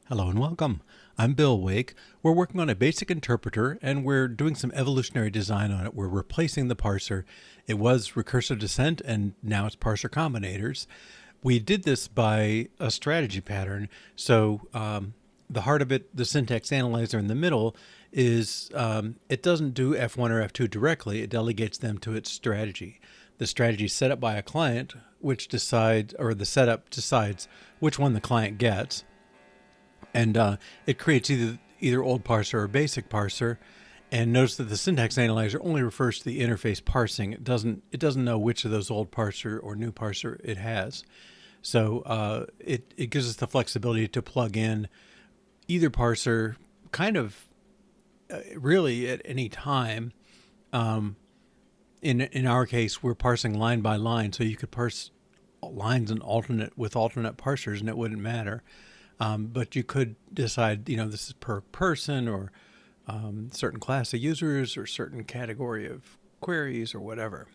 Hello and welcome. I'm Bill Wake. We're working on a basic interpreter and we're doing some evolutionary design on it. We're replacing the parser. It was recursive descent and now it's parser combinators. We did this by a strategy pattern. So the heart of it, the syntax analyzer in the middle, is it doesn't do F1 or F2 directly. It delegates them to its strategy. The strategy is set up by a client, which decides, or the setup decides which one the client gets. And it creates either old parser or basic parser. And notice that the syntax analyzer only refers to the interface parsing. It doesn't know which of those old parser or new parser it has. So it gives us the flexibility to plug in either parser kind of really at any time. In our case, we're parsing line by line, so you could parse lines and alternate parsers, and it wouldn't matter. But you could decide, this is per person or certain class of users or certain category of queries or whatever.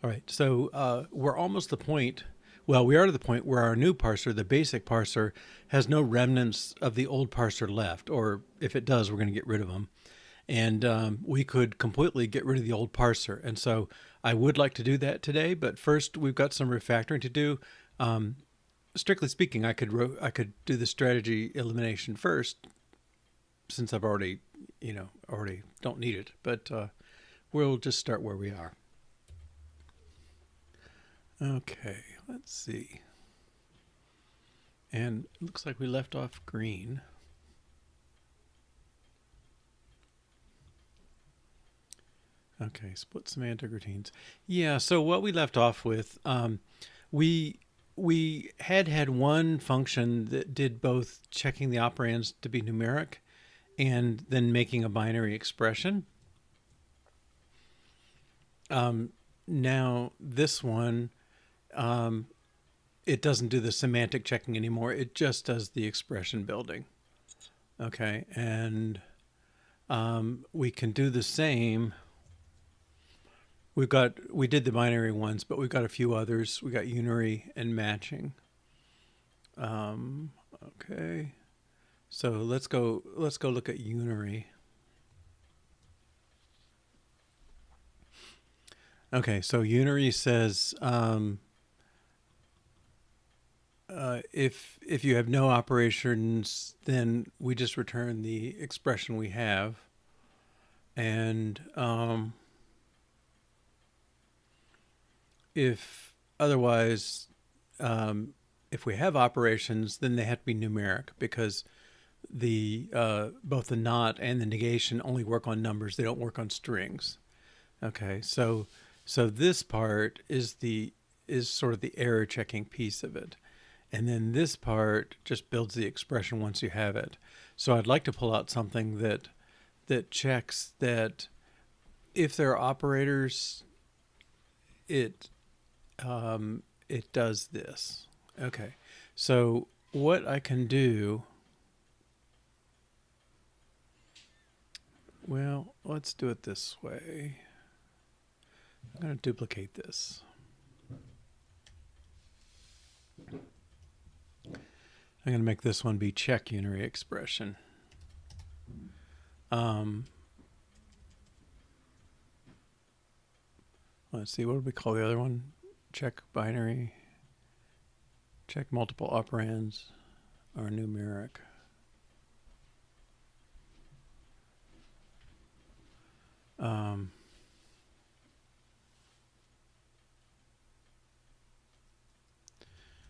All right, so we're almost the point. Well, we are to the point where our new parser, the basic parser, has no remnants of the old parser left, or if it does, we're going to get rid of them. And we could completely get rid of the old parser. And so I would like to do that today, but first we've got some refactoring to do. Strictly speaking, I could do the strategy elimination first, since I've already don't need it. But we'll just start where we are. Okay, let's see. And it looks like we left off green. Okay, split semantic routines. Yeah, so what we left off with, we had one function that did both checking the operands to be numeric and then making a binary expression. Now this one, it doesn't do the semantic checking anymore. It just does the expression building. Okay, and we can do the same. We did the binary ones, but we've got a few others. We got unary and matching. Okay, so let's go look at unary. Okay, so unary says if you have no operations, then we just return the expression we have, and if otherwise, if we have operations, then they have to be numeric because the both the not and the negation only work on numbers. They don't work on strings. Okay, so this part is sort of the error checking piece of it. And then this part just builds the expression once you have it. So I'd like to pull out something that checks that if there are operators, it does this. Okay, so what I can do, well, let's do it this way. I'm going to duplicate this. I'm going to make this one be check unary expression. Let's see, what do we call the other one? Check binary. Check multiple operands are numeric.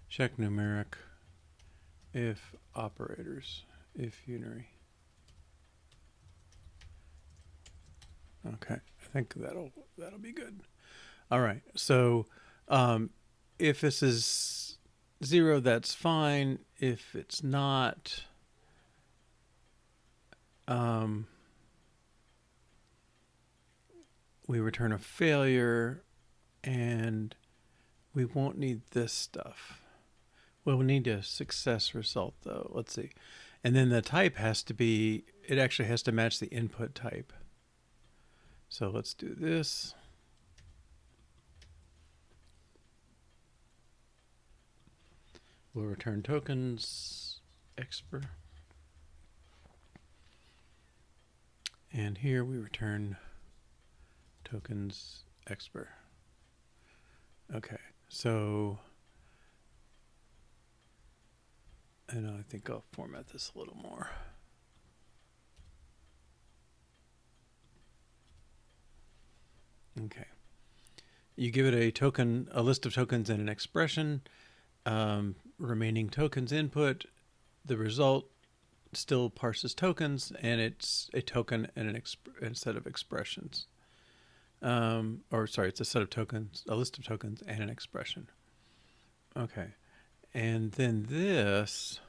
Check numeric if operators, if unary. Okay, I think that'll be good. All right, so if this is 0, that's fine. If it's not, we return a failure, and we won't need this stuff. Well, we need a success result, though. Let's see. And then the type has to be, it actually has to match the input type. So let's do this. We'll return tokens exper. And here we return tokens exper. Okay, so, and I think I'll format this a little more. Okay. You give it a token, a list of tokens and an expression, remaining tokens input, the result still parses tokens, and it's a token and a set of expressions. Or sorry, it's a set of tokens, a list of tokens and an expression. Okay. And then this,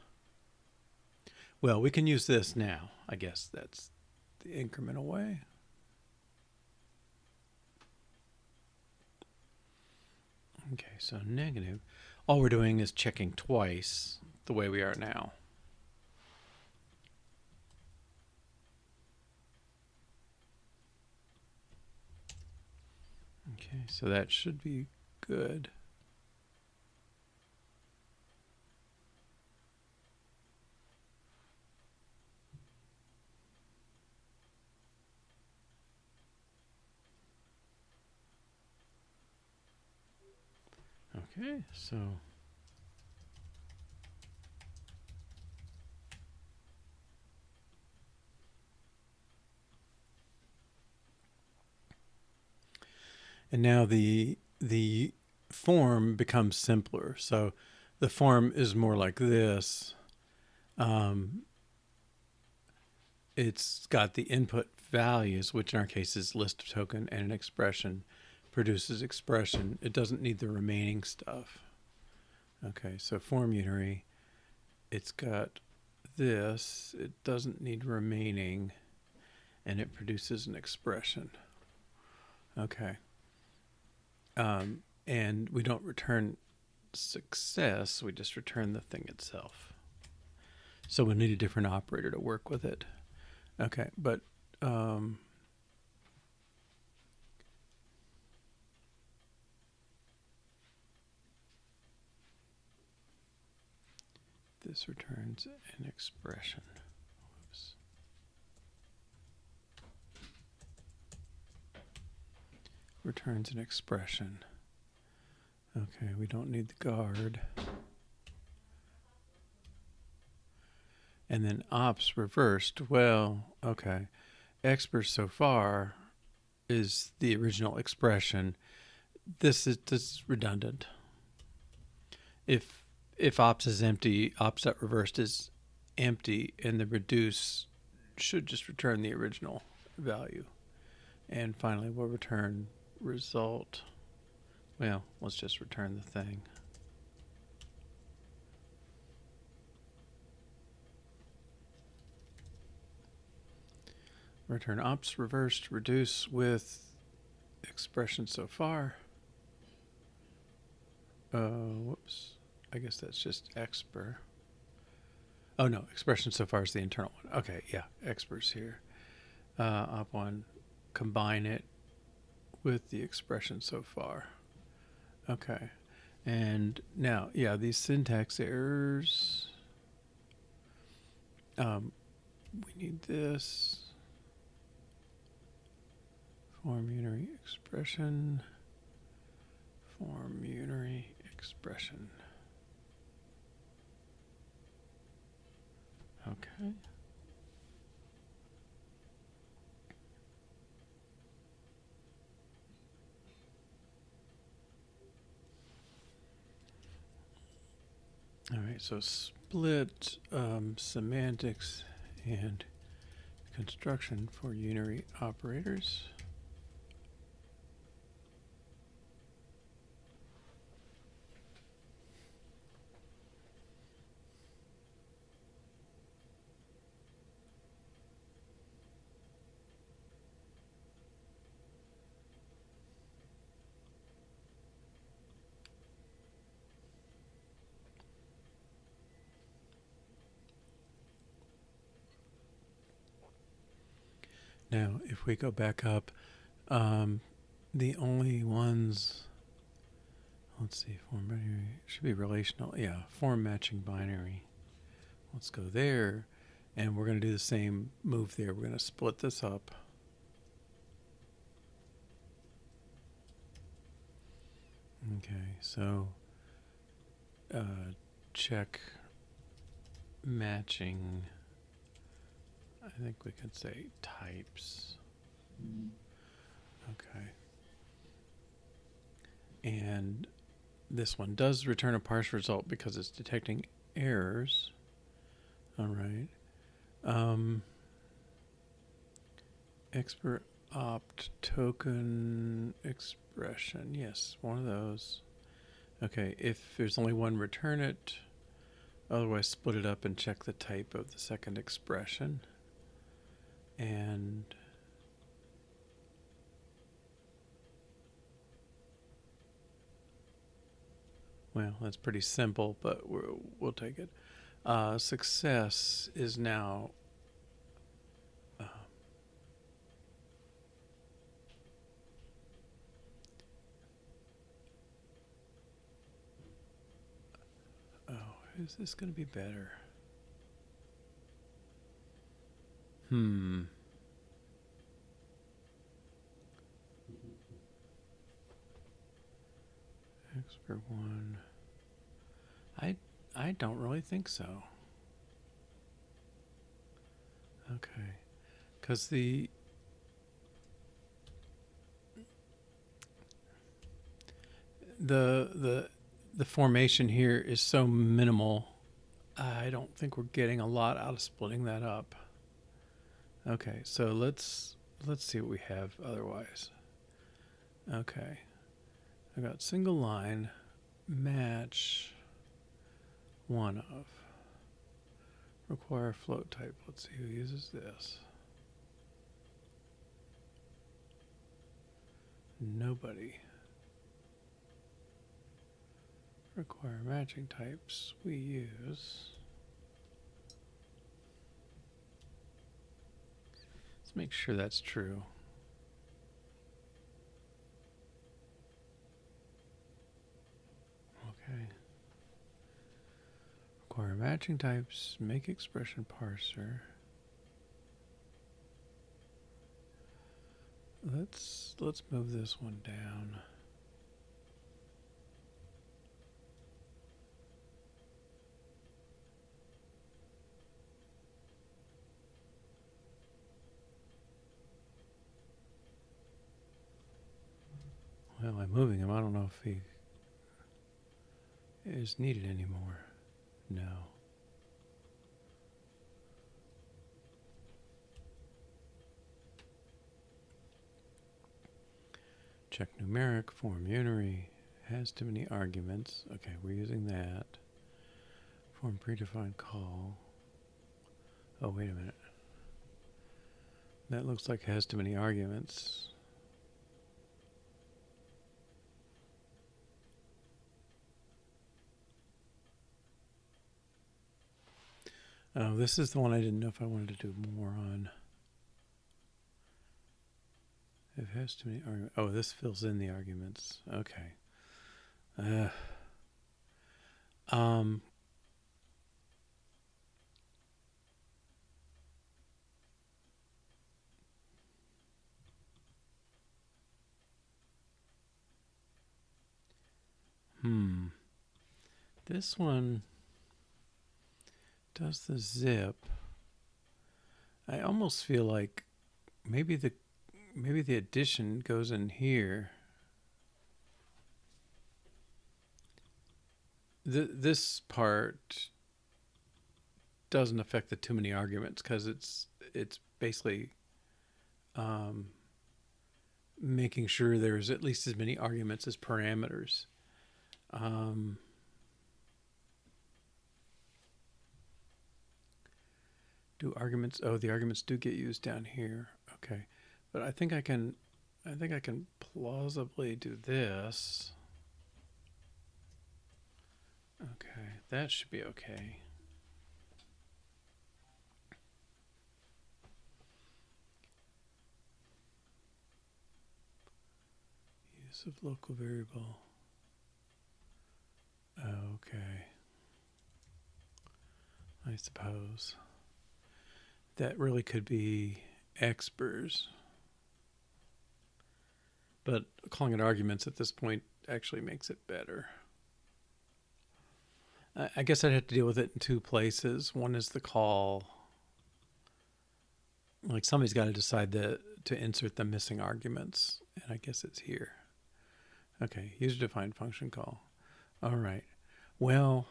well, we can use this now. I guess that's the incremental way. Okay, so negative. All we're doing is checking twice the way we are now. Okay, so that should be good. Okay, so and now the form becomes simpler. So the form is more like this. It's got the input values, which in our case is list of token, and an expression produces expression. It doesn't need the remaining stuff. Okay, so form unary, it's got this. It doesn't need remaining, and it produces an expression. Okay. And we don't return success, we just return the thing itself. So we need a different operator to work with it. Okay, but this returns an expression. Whoops. Returns an expression. Okay, we don't need the guard. And then ops reversed. Well, okay. Exper so far is the original expression. This is redundant. If ops is empty, ops.reversed is empty, and the reduce should just return the original value. And finally, we'll return result. Well, let's just return the thing. Return ops reversed reduce with expression so far. Whoops. I guess that's just exper. Oh no, expression so far is the internal one. Okay, yeah, exper's here. Op1, combine it with the expression so far. Okay, and now, yeah, these syntax errors. We need this. Form unary expression. Form unary expression. Okay. All right, so split semantics and construction for unary operators. Now, if we go back up, the only ones, let's see, form binary should be relational. Yeah, form matching binary. let's go there, and we're going to do the same move there. We're going to split this up. Okay, so check matching. I think we could say types. Okay. And this one does return a parse result because it's detecting errors. All right. Expert opt token expression. Yes, one of those. Okay, if there's only one, return it. Otherwise, split it up and check the type of the second expression. And well, that's pretty simple, but we'll take it. Success is now is this going to be better? Expert one. I don't really think so. Okay, because the formation here is so minimal. I don't think we're getting a lot out of splitting that up. Okay, so let's see what we have otherwise. Okay, I got single line match one of require float type. Let's see who uses this. Nobody. Require matching types. We use. Let's make sure that's true. Okay. Require matching types. Make expression parser. Let's move this one down. Well, I'm moving him. I don't know if he is needed anymore. No. Check numeric, form unary, has too many arguments. Okay, we're using that. Form predefined call. Oh, wait a minute. That looks like it has too many arguments. Oh, this is the one I didn't know if I wanted to do more on. It has too many arguments. Oh, this fills in the arguments. Okay. This one does the zip. I almost feel like maybe the addition goes in here. This part doesn't affect the too many arguments because it's basically making sure there's at least as many arguments as parameters. Do arguments? Oh, the arguments do get used down here. Okay, but I think I can plausibly do this. Okay, that should be okay. Use of local variable. Okay. I suppose. That really could be expers. But calling it arguments at this point actually makes it better. I guess I'd have to deal with it in two places. One is the call. Like somebody's got to decide to insert the missing arguments. And I guess it's here. Okay, user-defined function call. All right. Well,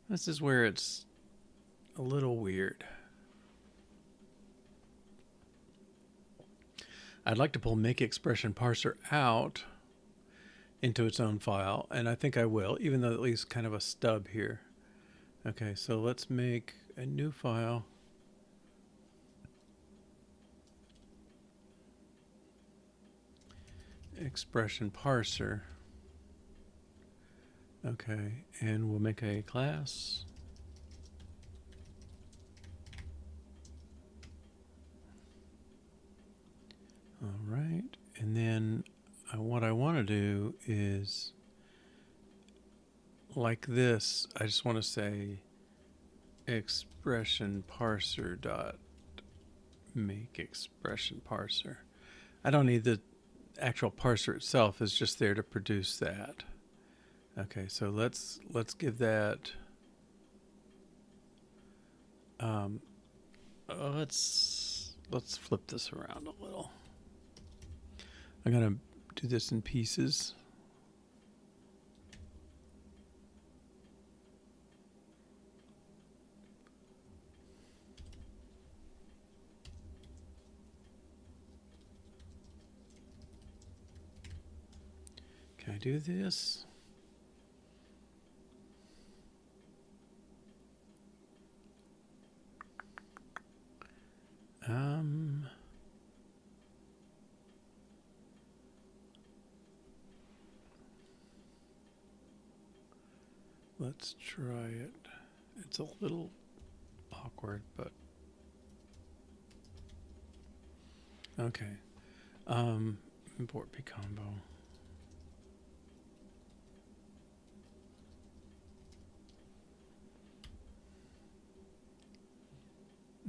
this is where it's a little weird. I'd like to pull make expression parser out into its own file, and I think I will, even though it leaves kind of a stub here. Okay, so let's make a new file. Expression parser. Okay, and we'll make a class. All right, and then what I want to do is like this. I just want to say expression parser dot make expression parser. I don't need the actual parser itself. It's just there to produce that. Okay, so let's give that. Let's flip this around a little. I'm gonna do this in pieces. Can I do this? Let's try it. It's a little awkward, but okay. Import pcombo.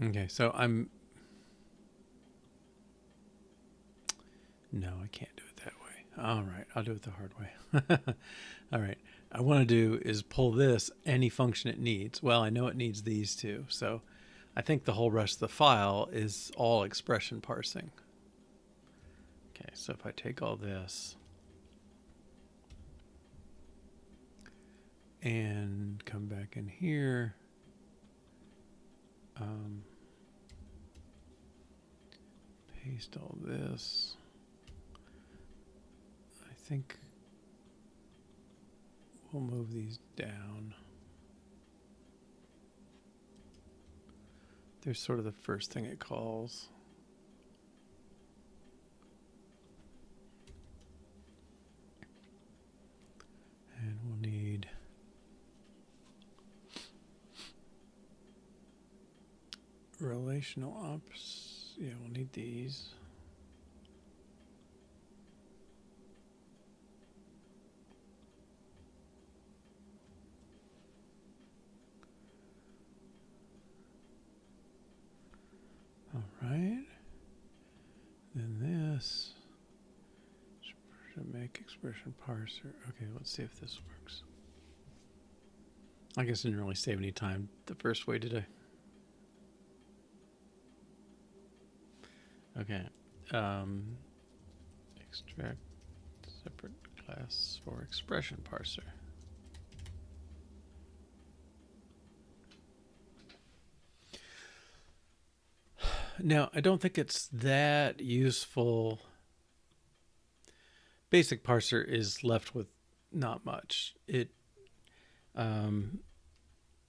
Okay, so no, I can't do it that way. All right, I'll do it the hard way. All right, I want to do is pull this any function it needs. Well, I know it needs these two, so I think the whole rest of the file is all expression parsing. Okay, so if I take all this and come back in here, paste all this, I think we'll move these down. There's sort of the first thing it calls. And we'll need relational ops. Yeah, we'll need these. All right. Then this should make expression parser. Okay, let's see if this works. I guess I didn't really save any time the first way, did I? Okay. Extract separate class for expression parser. Now, I don't think it's that useful. Basic parser is left with not much. It,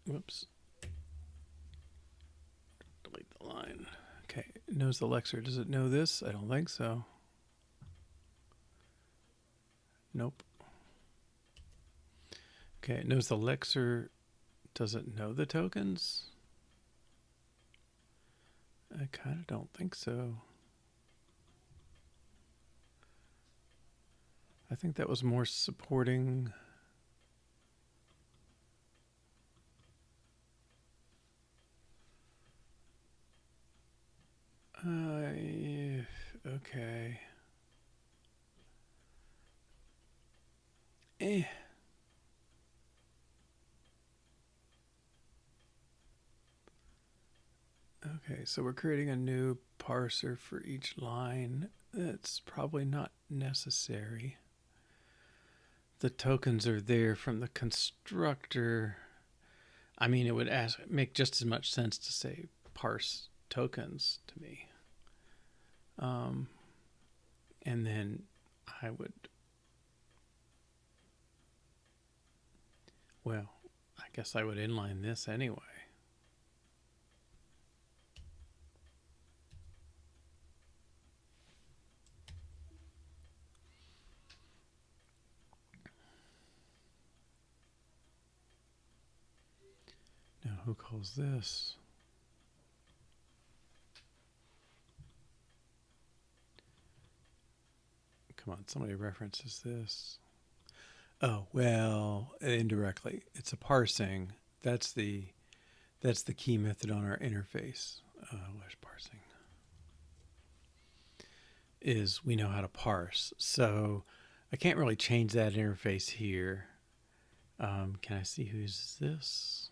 whoops. Delete the line. Okay, it knows the lexer. Does it know this? I don't think so. Nope. Okay, it knows the lexer. Does it know the tokens? I kind of don't think so. I think that was more supporting. Okay. Eh. Okay, so we're creating a new parser for each line. That's probably not necessary. The tokens are there from the constructor. I mean, it would make just as much sense to say parse tokens to me. And then I would, well, I guess I would inline this anyway. Now, who calls this? Come on, somebody references this. Oh, well, indirectly. It's a parsing. That's the key method on our interface. Where's parsing? Is we know how to parse. So I can't really change that interface here. Can I see who's this?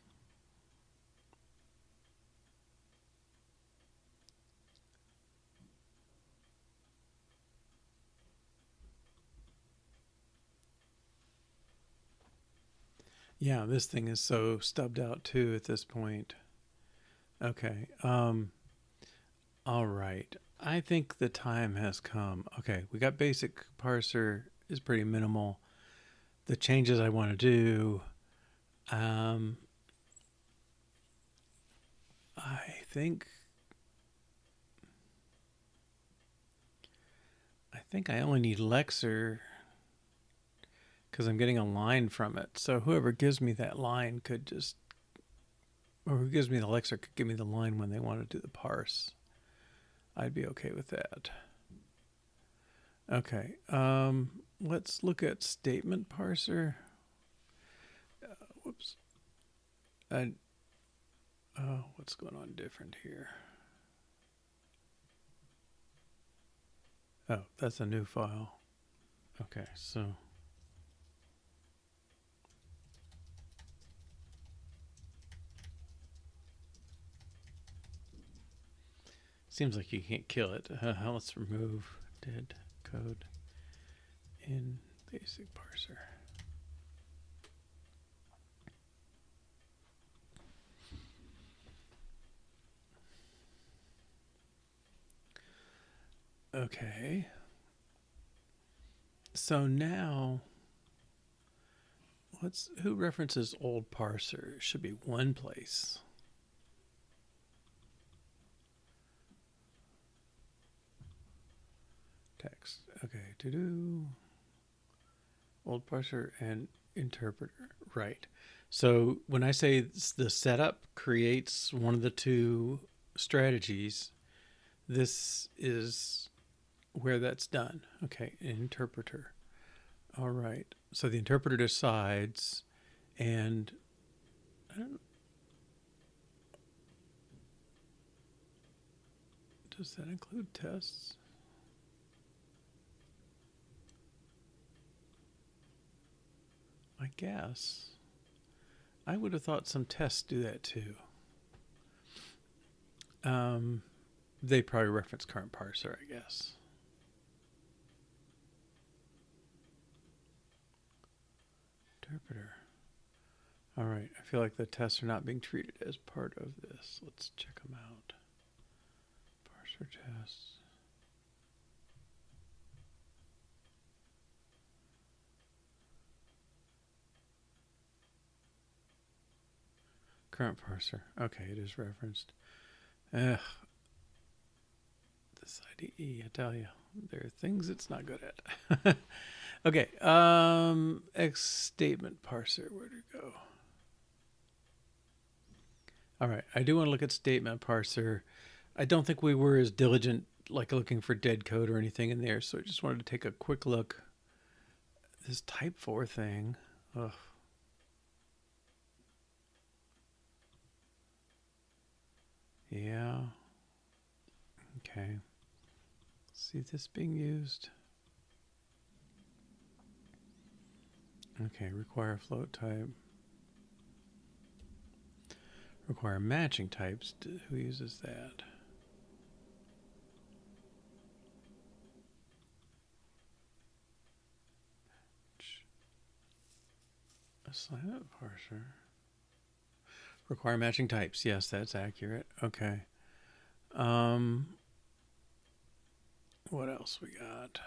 Yeah, this thing is so stubbed out too at this point. Okay. All right. I think the time has come. Okay, we got basic parser is pretty minimal. The changes I want to do, I think I only need lexer because I'm getting a line from it. So whoever gives me that line could just, or who gives me the lexer could give me the line when they want to do the parse. I'd be okay with that. Okay, let's look at statement parser. Whoops. What's going on different here? Oh, that's a new file. Okay, so seems like you can't kill it. Let's remove dead code in basic parser. Okay. So now, who references old parser? It should be one place. Text. Okay. Old parser and interpreter. Right. So when I say the setup creates one of the two strategies, this is where that's done. Okay, interpreter. All right. So the interpreter decides, and does that include tests? I guess. I would have thought some tests do that too. They probably reference current parser, I guess. Interpreter. All right. I feel like the tests are not being treated as part of this. Let's check them out. Parser tests. Current parser. Okay, it is referenced. Ugh. This IDE, I tell you, there are things it's not good at. Okay, X statement parser, where'd it go? All right, I do want to look at statement parser. I don't think we were as diligent, like looking for dead code or anything in there, so I just wanted to take a quick look. This type 4 thing, ugh. Yeah. Okay. see this being used. Okay, require float type. Require matching types. Who uses that? Assign a parser. Require matching types. Yes, that's accurate. Okay. What else we got?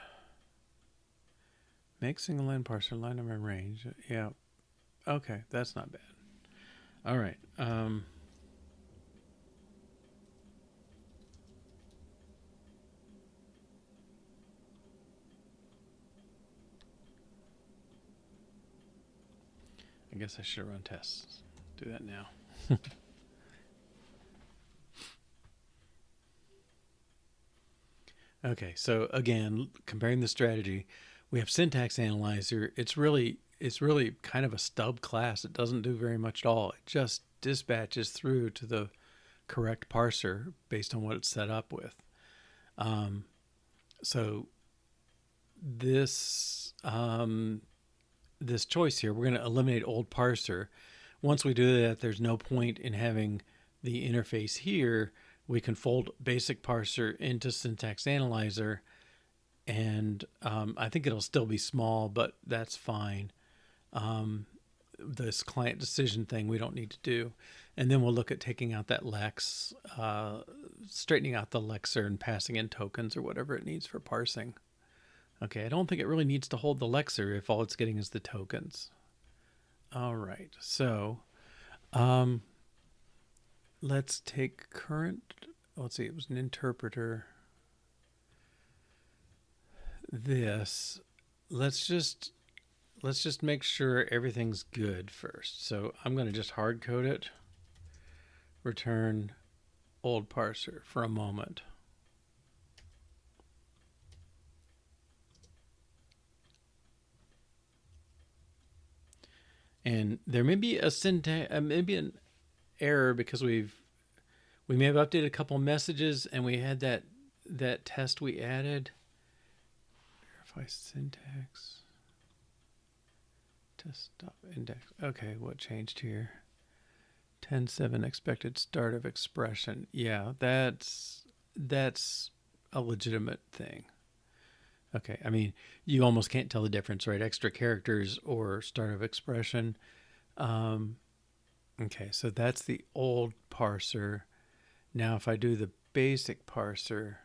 Make single line parser line number and range. Yeah. Okay, that's not bad. All right. I guess I should run tests. Do that now. Okay, so again, comparing the strategy, we have syntax analyzer. It's really kind of a stub class. It doesn't do very much at all. It just dispatches through to the correct parser based on what it's set up with. So this this choice here, we're going to eliminate old parser. Once we do that, there's no point in having the interface here. We can fold basic parser into syntax analyzer, and I think it'll still be small, but that's fine. This client decision thing we don't need to do. And then we'll look at taking out that lex, straightening out the lexer and passing in tokens or whatever it needs for parsing. Okay, I don't think it really needs to hold the lexer if all it's getting is the tokens. All right, so let's take current, let's see, it was an interpreter. This, let's just make sure everything's good first. So I'm going to just hard code it, return old parser for a moment. And there may be a syntax, maybe an error because we may have updated a couple messages and we had that test we added. Verify syntax. Test stop index. Okay, what changed here? 10.7 expected start of expression. Yeah, that's a legitimate thing. Okay, I mean, you almost can't tell the difference, right? Extra characters or start of expression. Okay, so that's the old parser. Now if I do the basic parser,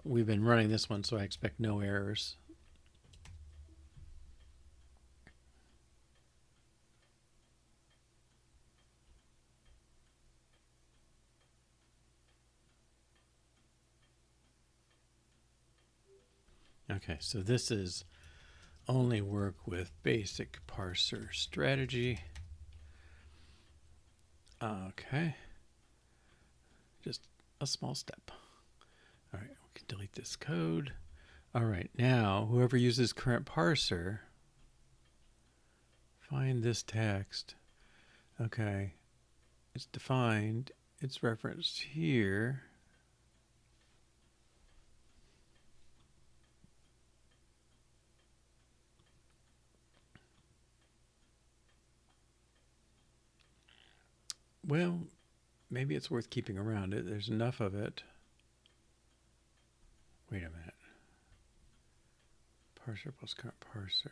we've been running this one, so I expect no errors. Okay, so this is only work with basic parser strategy. Okay, just a small step. All right, we can delete this code. All right, now whoever uses current parser, find this text. Okay, it's defined, it's referenced here. Well, maybe it's worth keeping around. There's enough of it. Wait a minute. Parser plus current parser.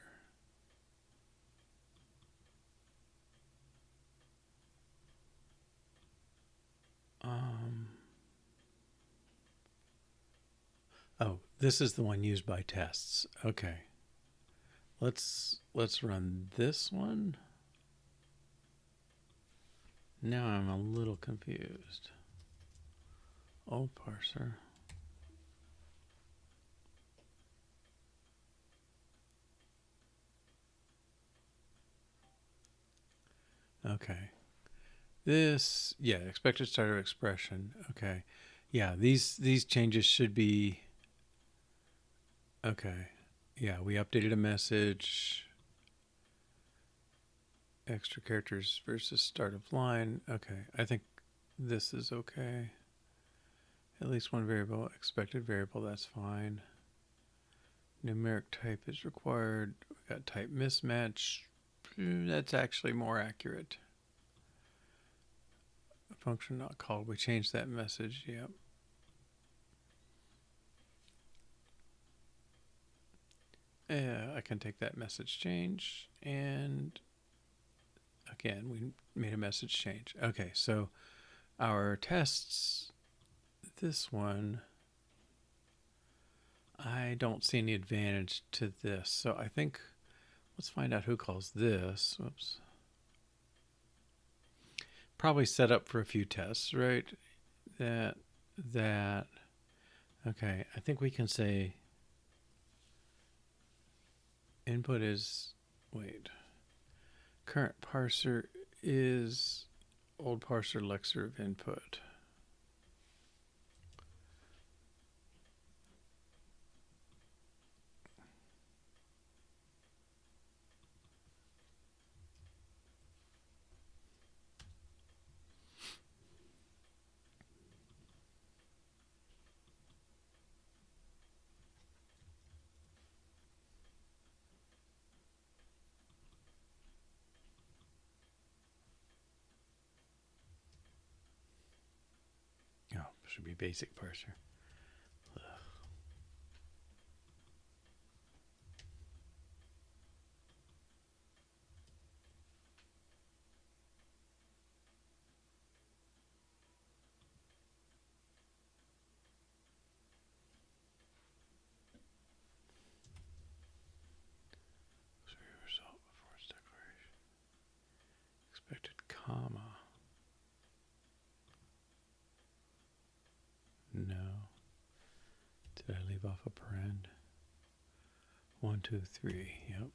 Oh, this is the one used by tests. Okay. Let's run this one. Now I'm a little confused. Old parser. Okay. This, yeah, expected start of expression. Okay. Yeah, these changes should be okay. Yeah, we updated a message. Extra characters versus start of line. Okay, I think this is okay. At least one variable, expected variable, that's fine. Numeric type is required. We got type mismatch. That's actually more accurate. A function not called. We changed that message. Yep. I can take that message change, and again, we made a message change. Okay, so our tests, this one, I don't see any advantage to this. So I think, let's find out who calls this. Whoops. Probably set up for a few tests, right? That. Okay, I think we can say input is, wait, current parser is old parser lexer of input. Oh, should be basic parser. Result before its declaration. Expected comma. No. Did I leave off a paren? 1, 2, 3. Yep.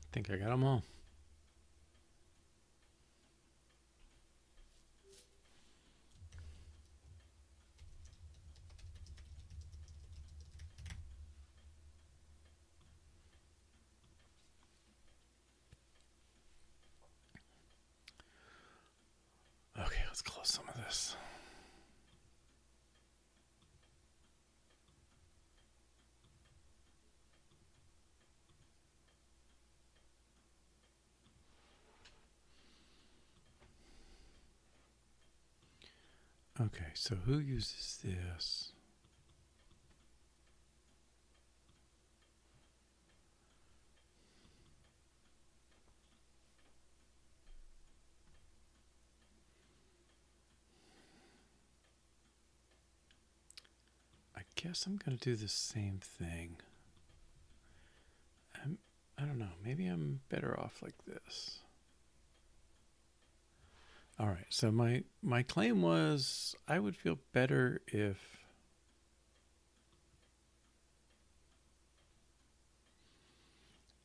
I think I got them all. Okay, let's close some of this. Okay, so who uses this? I guess I'm going to do the same thing. I don't know. Maybe I'm better off like this. All right. So my claim was I would feel better if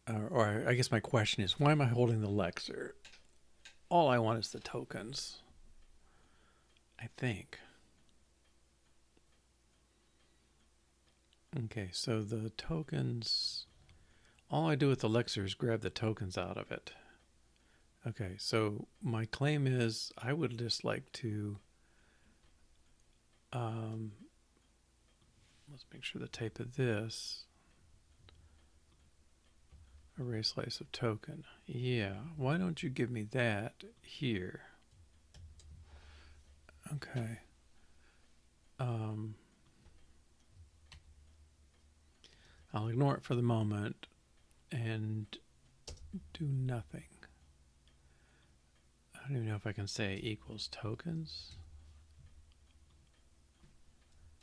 or I guess my question is, why am I holding the lexer? All I want is the tokens, I think. Okay, so the tokens, all I do with the lexer is grab the tokens out of it. Okay, so my claim is I would just like to, let's make sure the type of this, array slice of token. Yeah, why don't you give me that here? Okay. I'll ignore it for the moment and do nothing. I don't even know if I can say equals tokens.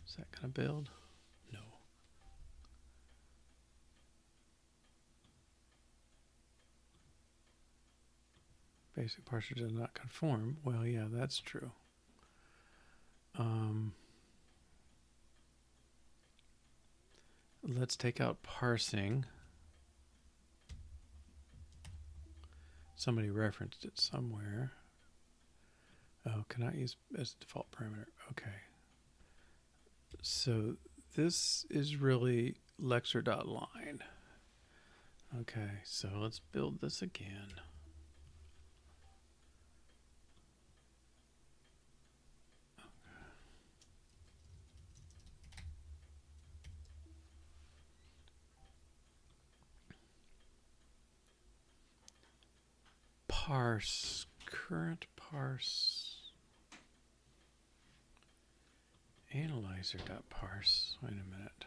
Is that going to build? No. Basic parser does not conform. Well, yeah, that's true. Let's take out parsing. Somebody referenced it somewhere. Oh, cannot use as default parameter. Okay. So this is really lexer.line. Okay, so let's build this again. Parse, current parse, analyzer.parse. Wait a minute.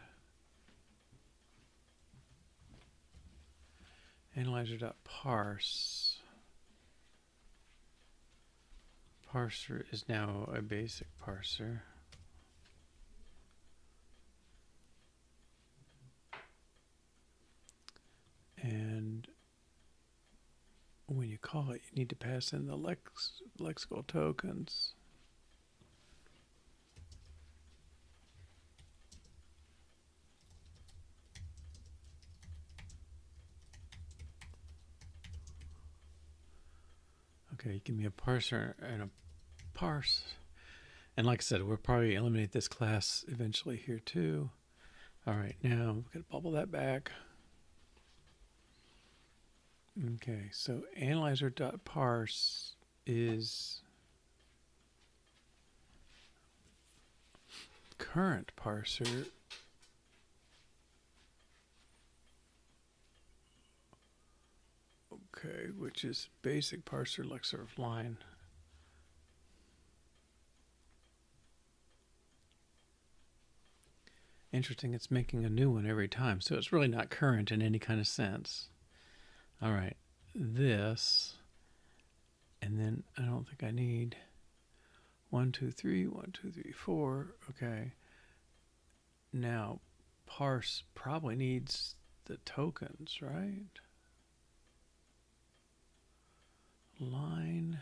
Analyzer.parse. Parser is now a basic parser. And when you call it, you need to pass in the lexical tokens. Okay, give me a parser and a parse. And like I said, we'll probably eliminate this class eventually here too. All right, now we're going to bubble that back. Okay, so analyzer.parse is current parser. Okay, which is basic parser lexer of line. Interesting, it's making a new one every time, so it's really not current in any kind of sense. All right, this, and then I don't think I need 1, 2, 3, 1, 2, 3, 4. Okay. Now, parse probably needs the tokens, right? Line.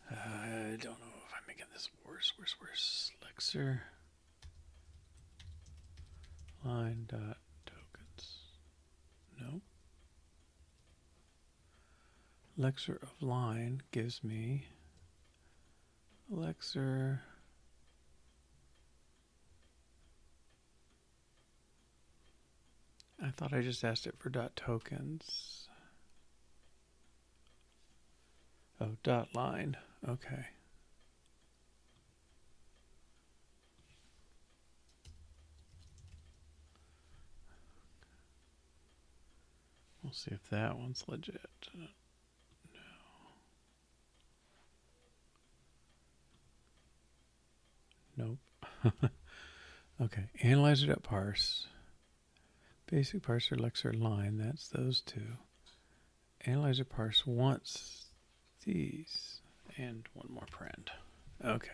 I don't know if I'm making this worse. Lexer. Line dot tokens. Nope. Lexer of line gives me lexer. I thought I just asked it for dot tokens. Oh, dot line. Okay. We'll see if that one's legit. No. Nope. Okay. Analyzer.parse. Basic parser, lexer, line. That's those two. Analyzer parse wants these. And one more print. Okay.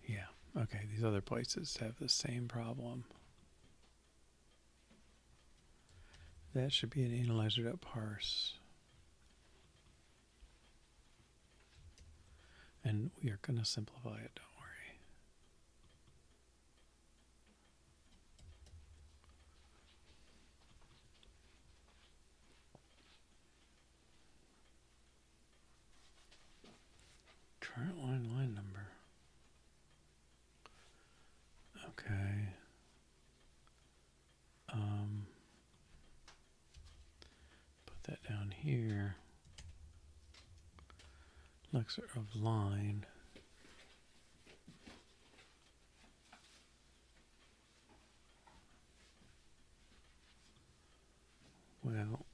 Yeah. Okay. These other places have the same problem. That should be an analyzer.parse. And we are going to simplify it, don't worry. Current line number. Okay. Put that down here. Lexer of line. Well,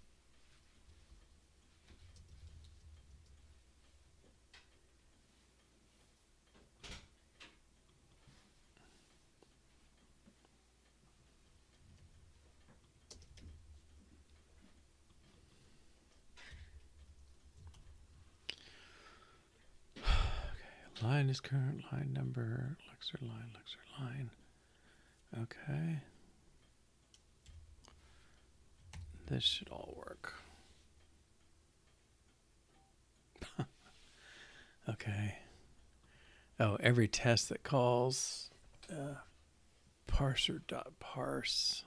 line is current line number, lexer line. Okay. This should all work. Okay. Oh, every test that calls parser.parse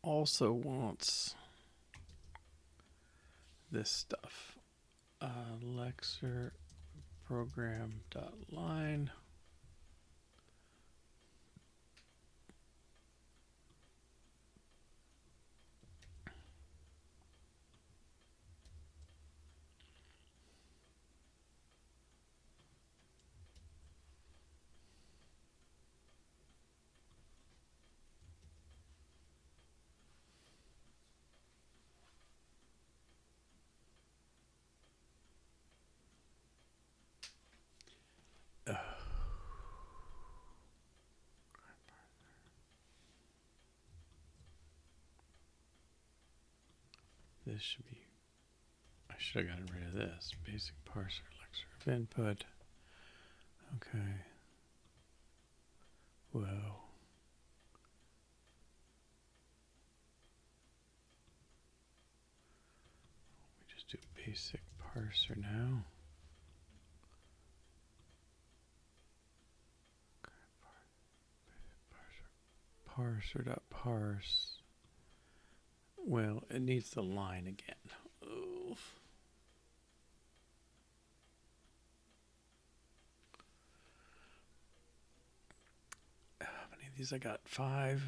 also wants this stuff. Lexer program.line. This should be, I should have gotten rid of this. Basic parser, lexer of input. Okay. Whoa. We just do basic parser now. Parser.parse. Well, it needs the line again. Oof. How many of these I got? 5.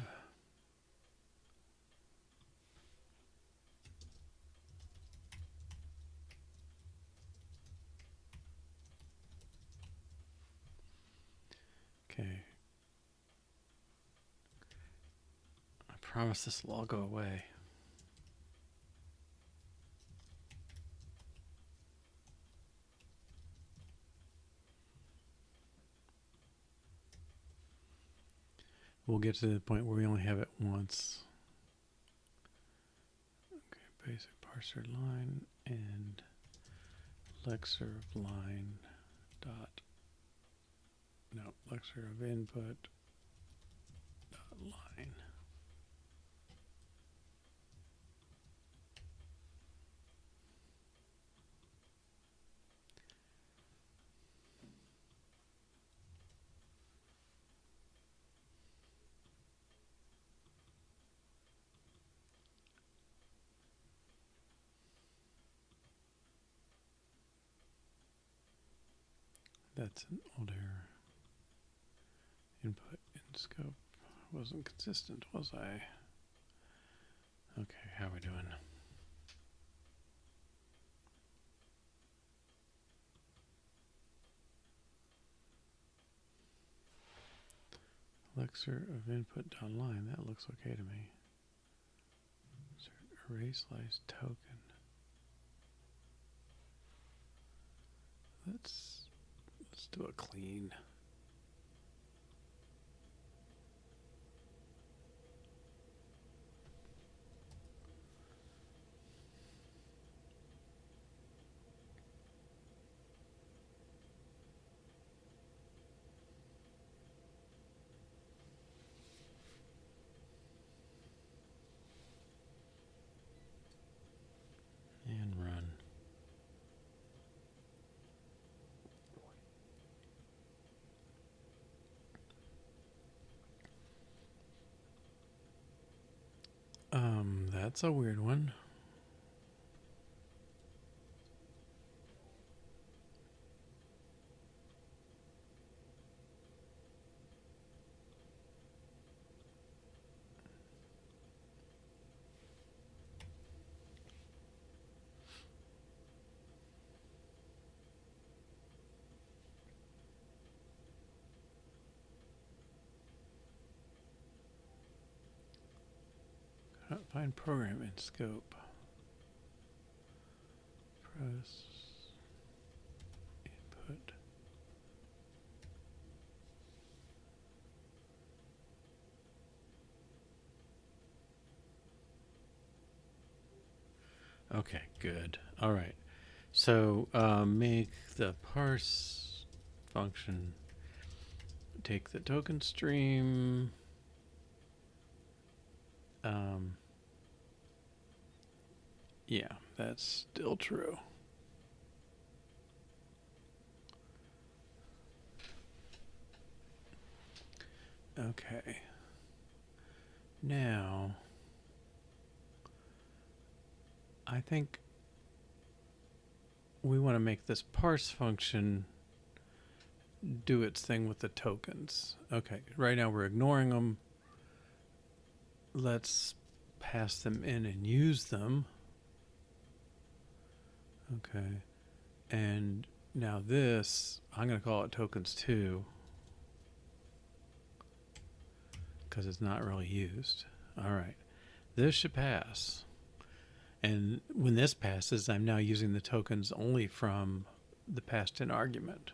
Okay. I promise this will all go away. We'll get to the point where we only have it once. Okay, basic parser line and lexer of line dot, no, lexer of input dot line. That's an old error. Input in scope wasn't consistent, was I? Okay, how are we doing? Lexer of input down line, that looks okay to me. Array slice token. Let's do a clean. And run. That's a weird one. Find program in scope. Press input. Okay, good. All right. So make the parse function take the token stream. Yeah, that's still true. Okay. Now, I think we want to make this parse function do its thing with the tokens. Okay, right now we're ignoring them. Let's pass them in and use them. Okay. And now this, I'm going to call it tokens 2 because it's not really used. All right. This should pass. And when this passes, I'm now using the tokens only from the passed in argument.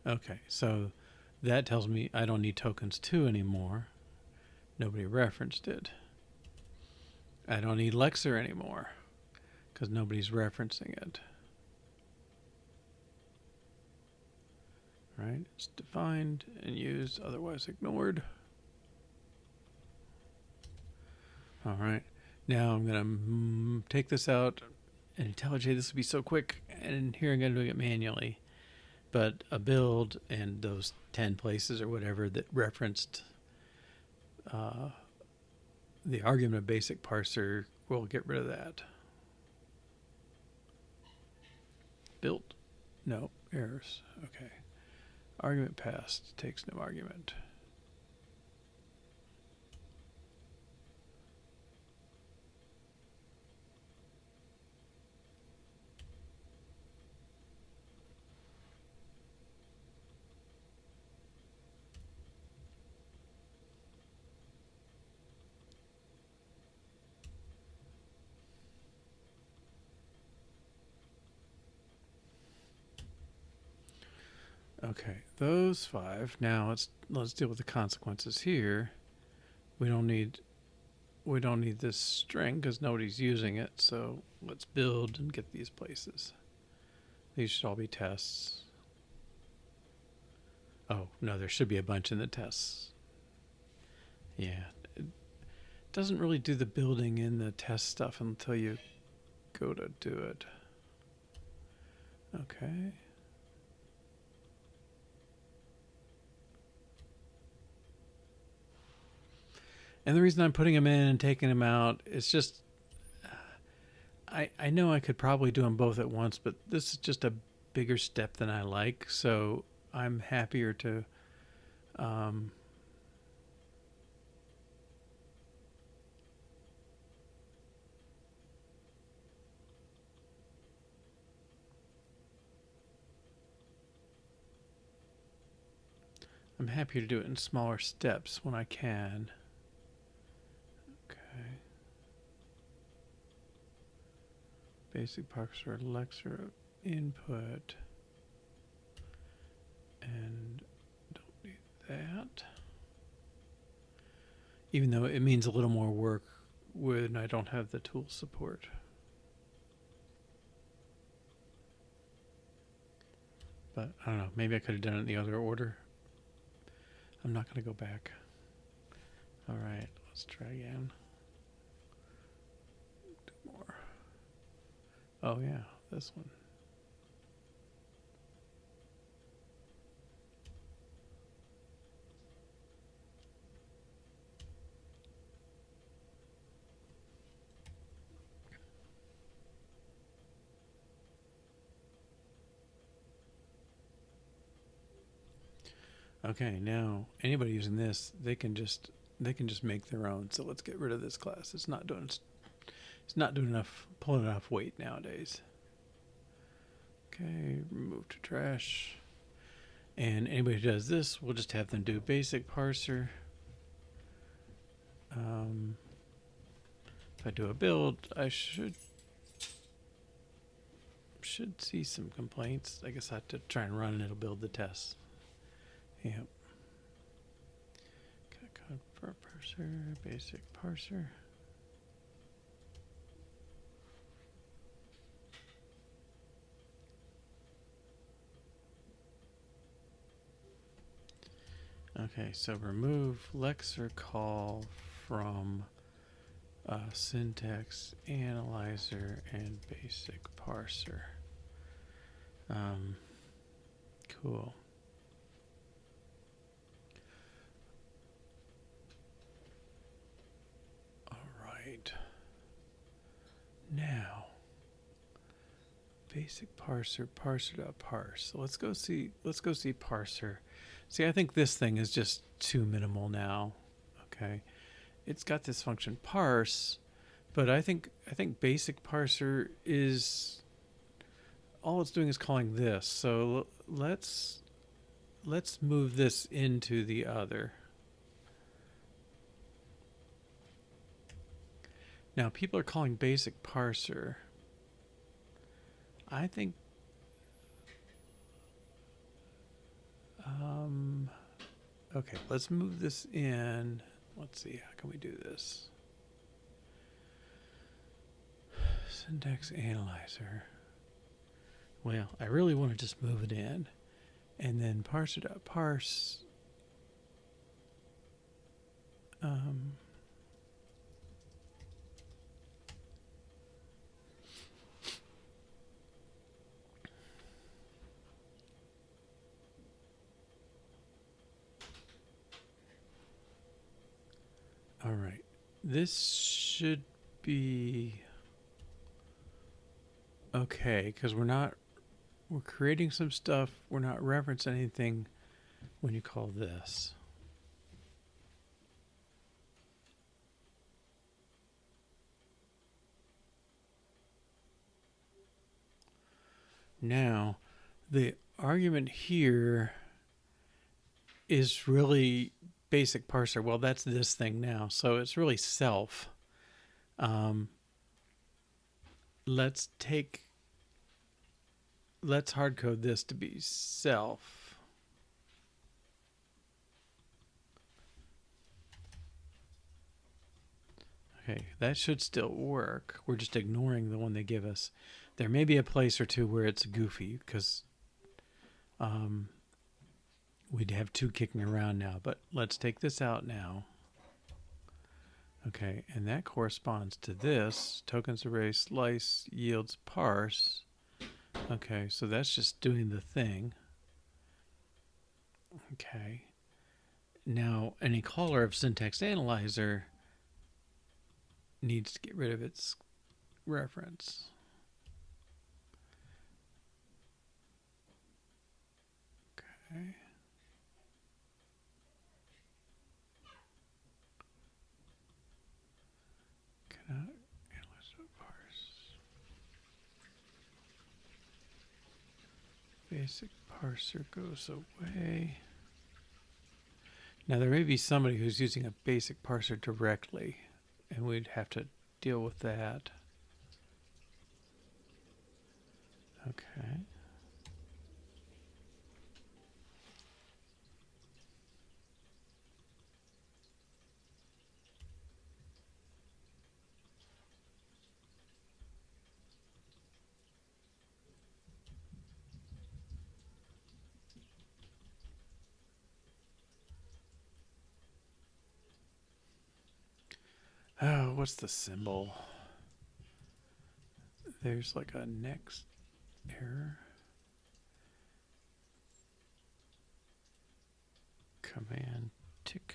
Okay, so that tells me I don't need tokens 2 anymore. Nobody referenced it. I don't need lexer anymore because nobody's referencing it. Right? It's defined and used, otherwise ignored. All right. Now I'm going to take this out and IntelliJ, this would be so quick. And here I'm going to do it manually. But a build and those 10 places or whatever that referenced the argument of basic parser, we'll get rid of that. Built. No, errors. Okay. Argument passed takes no argument. Okay, those 5. Now let's deal with the consequences here. We don't need this string because nobody's using it. So let's build and get these places. These should all be tests. Oh no, there should be a bunch in the tests. Yeah, it doesn't really do the building in the test stuff until you go to do it. Okay. And the reason I'm putting them in and taking them out is just, I know I could probably do them both at once, but this is just a bigger step than I like. So I'm happier to, I'm happier to do it in smaller steps when I can. Okay. Basic parser, lexer input. And don't need that. Even though it means a little more work when I don't have the tool support. But I don't know, maybe I could have done it in the other order. I'm not going to go back. All right, let's try again. Do more. Oh yeah, this one. Okay, now anybody using this, they can just make their own. So let's get rid of this class. It's not doing enough, pulling enough weight nowadays. Okay, remove to trash. And anybody who does this, we'll just have them do basic parser. If I do a build, I should see some complaints. I guess I have to try and run and it'll build the tests. Yep. Code for parser, basic parser. Okay, so remove lexer call from syntax analyzer and basic parser. Cool. All right. Now, basic parser, parser.parse. So let's go see parser. See, I think this thing is just too minimal now. Okay. It's got this function parse, but I think basic parser is all it's doing is calling this. So let's move this into the other. Now people are calling basic parser. I think okay, let's move this in. Let's see, how can we do this? Syntax analyzer. Well, I really want to just move it in. And then parser.parse. All right. This should be okay because we're creating some stuff. We're not referencing anything when you call this. Now, the argument here is really basic parser. Well, that's this thing now. So it's really self. Let's hard code this to be self. Okay, that should still work. We're just ignoring the one they give us. There may be a place or two where it's goofy because we'd have two kicking around now, but let's take this out now. Okay, and that corresponds to this. Tokens array slice yields parse. Okay, so that's just doing the thing. Okay. Now, any caller of syntax analyzer needs to get rid of its reference. Okay. Cannot analyze parse. Basic parser goes away. Now there may be somebody who's using a basic parser directly, and we'd have to deal with that. Okay. Oh, what's the symbol? There's like a next error. Command tick.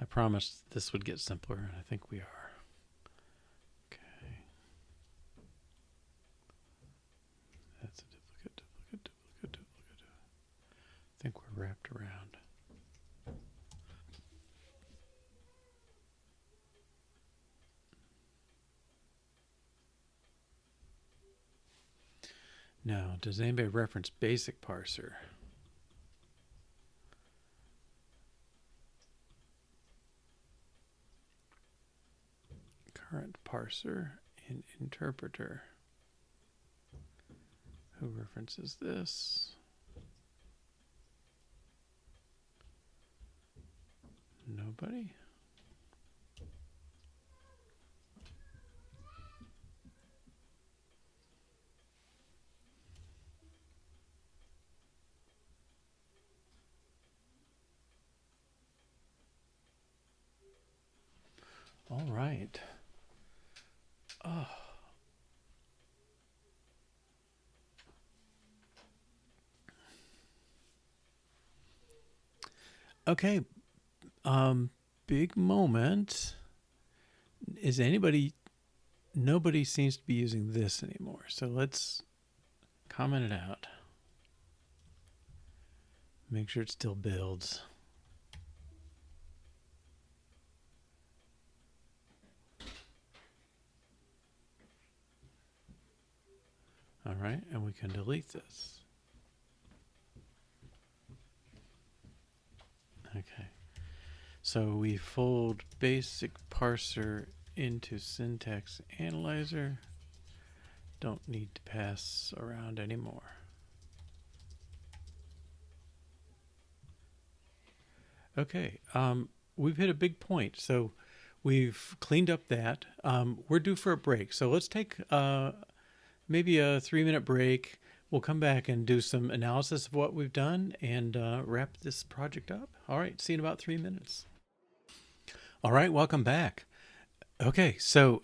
I promised this would get simpler, and I think we are. Okay. That's a duplicate. I think we're wrapped around. Now, does anybody reference basic parser? Current parser in interpreter. Who references this? Nobody? All right. Oh. Okay. Big moment. Is anybody... Nobody seems to be using this anymore. So let's comment it out. Make sure it still builds. All right, and we can delete this. Okay, so we fold basic parser into syntax analyzer. Don't need to pass around anymore. Okay, we've hit a big point. So we've cleaned up that. We're due for a break. So let's take maybe a 3-minute break. We'll come back and do some analysis of what we've done and wrap this project up. All right, see you in about 3 minutes. All right, welcome back. Okay, so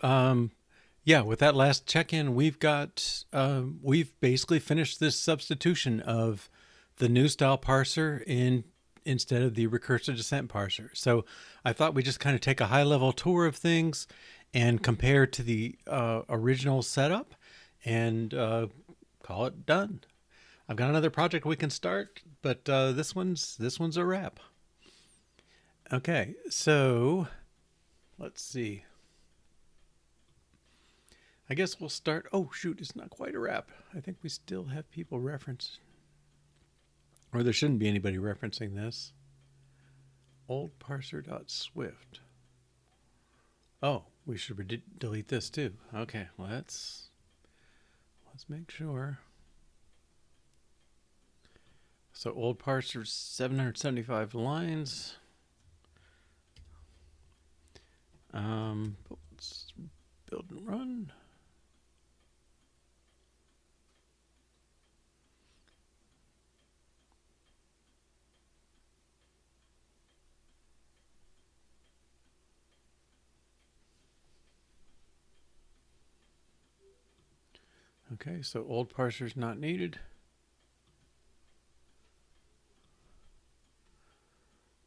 yeah, with that last check-in, we've basically finished this substitution of the new style parser instead of the recursive descent parser. So I thought we'd just kind of take a high-level tour of things and compare to the original setup and call it done. I've got another project we can start, but this one's a wrap. Okay, so let's see. I guess we'll start. Oh, shoot, it's not quite a wrap. I think we still have people reference, or there shouldn't be anybody referencing this. Old parser.swift. Oh, we should delete this too. Okay, let's make sure. So old parser, 775 lines. Let's build and run. Okay, so old parser is not needed.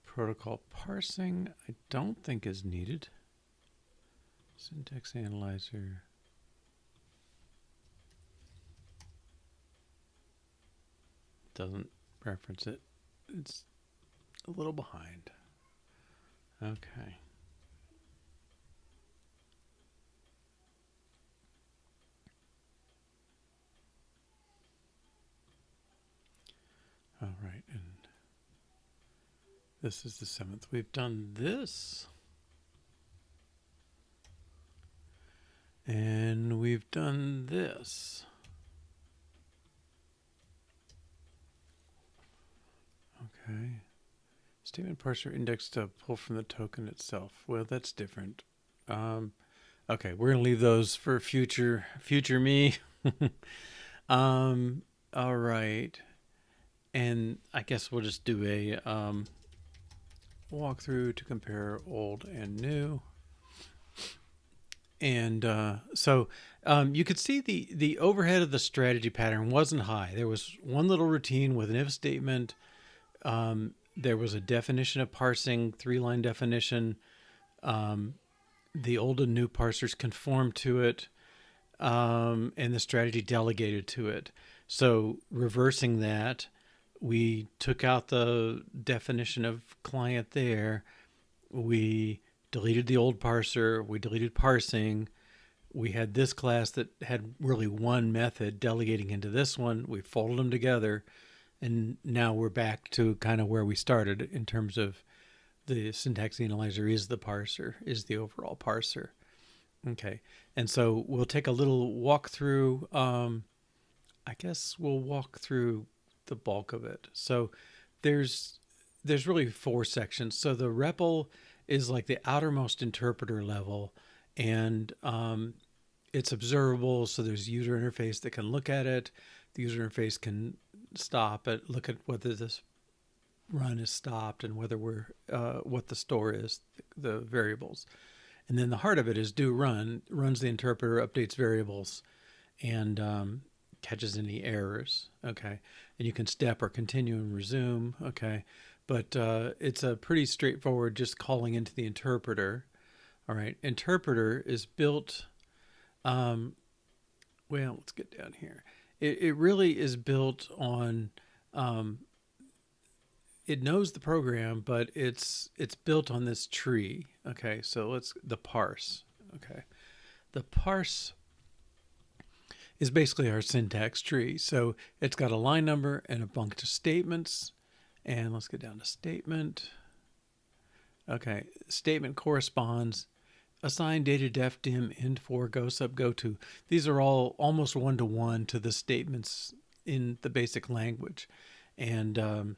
Protocol parsing, I don't think is needed. Syntax analyzer. Doesn't reference it. It's a little behind. Okay. All right, and this is the 7th. We've done this. And we've done this. Okay. Statement parser index to pull from the token itself. Well, that's different. Okay, we're gonna leave those for future me. All right. And I guess we'll just do a walkthrough to compare old and new. And so you could see the overhead of the strategy pattern wasn't high. There was one little routine with an if statement. There was a definition of parsing, 3-line definition. The old and new parsers conformed to it, and the strategy delegated to it. So reversing that, we took out the definition of client there. We deleted the old parser. We deleted parsing. we had this class that had really one method delegating into this one. We folded them together, and now we're back to kind of where we started in terms of the syntax analyzer is the parser, is the overall parser. Okay, and so we'll take a little walk through. I guess we'll walk through the bulk of it. So there's really four sections. So the REPL is like the outermost interpreter level, and it's observable. So there's user interface that can look at it. The user interface can stop it, look at whether this run is stopped and whether we're what the store is, the variables. And then the heart of it is do run, runs the interpreter, updates variables, and catches any errors. Okay, and you can step or continue and resume. Okay, but it's a pretty straightforward, just calling into the interpreter. All right, interpreter is built. Well, let's get down here. It really is built on. It knows the program, but it's built on this tree. Okay, so let's the parse. Okay, the parse is basically our syntax tree. So it's got a line number and a bunch of statements. And let's get down to statement. Okay, statement corresponds. Assign data def dim int for go sub go to. These are all almost one-to-one to the statements in the basic language. And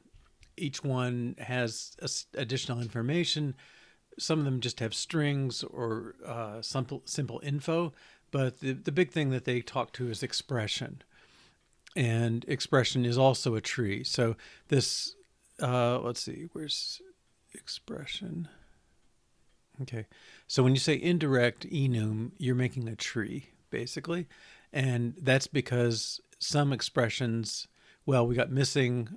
each one has additional information. Some of them just have strings or simple info. But the big thing that they talk to is expression. And expression is also a tree. So this, let's see, where's expression? Okay. So when you say indirect enum, you're making a tree, basically. And that's because some expressions, well, we got missing,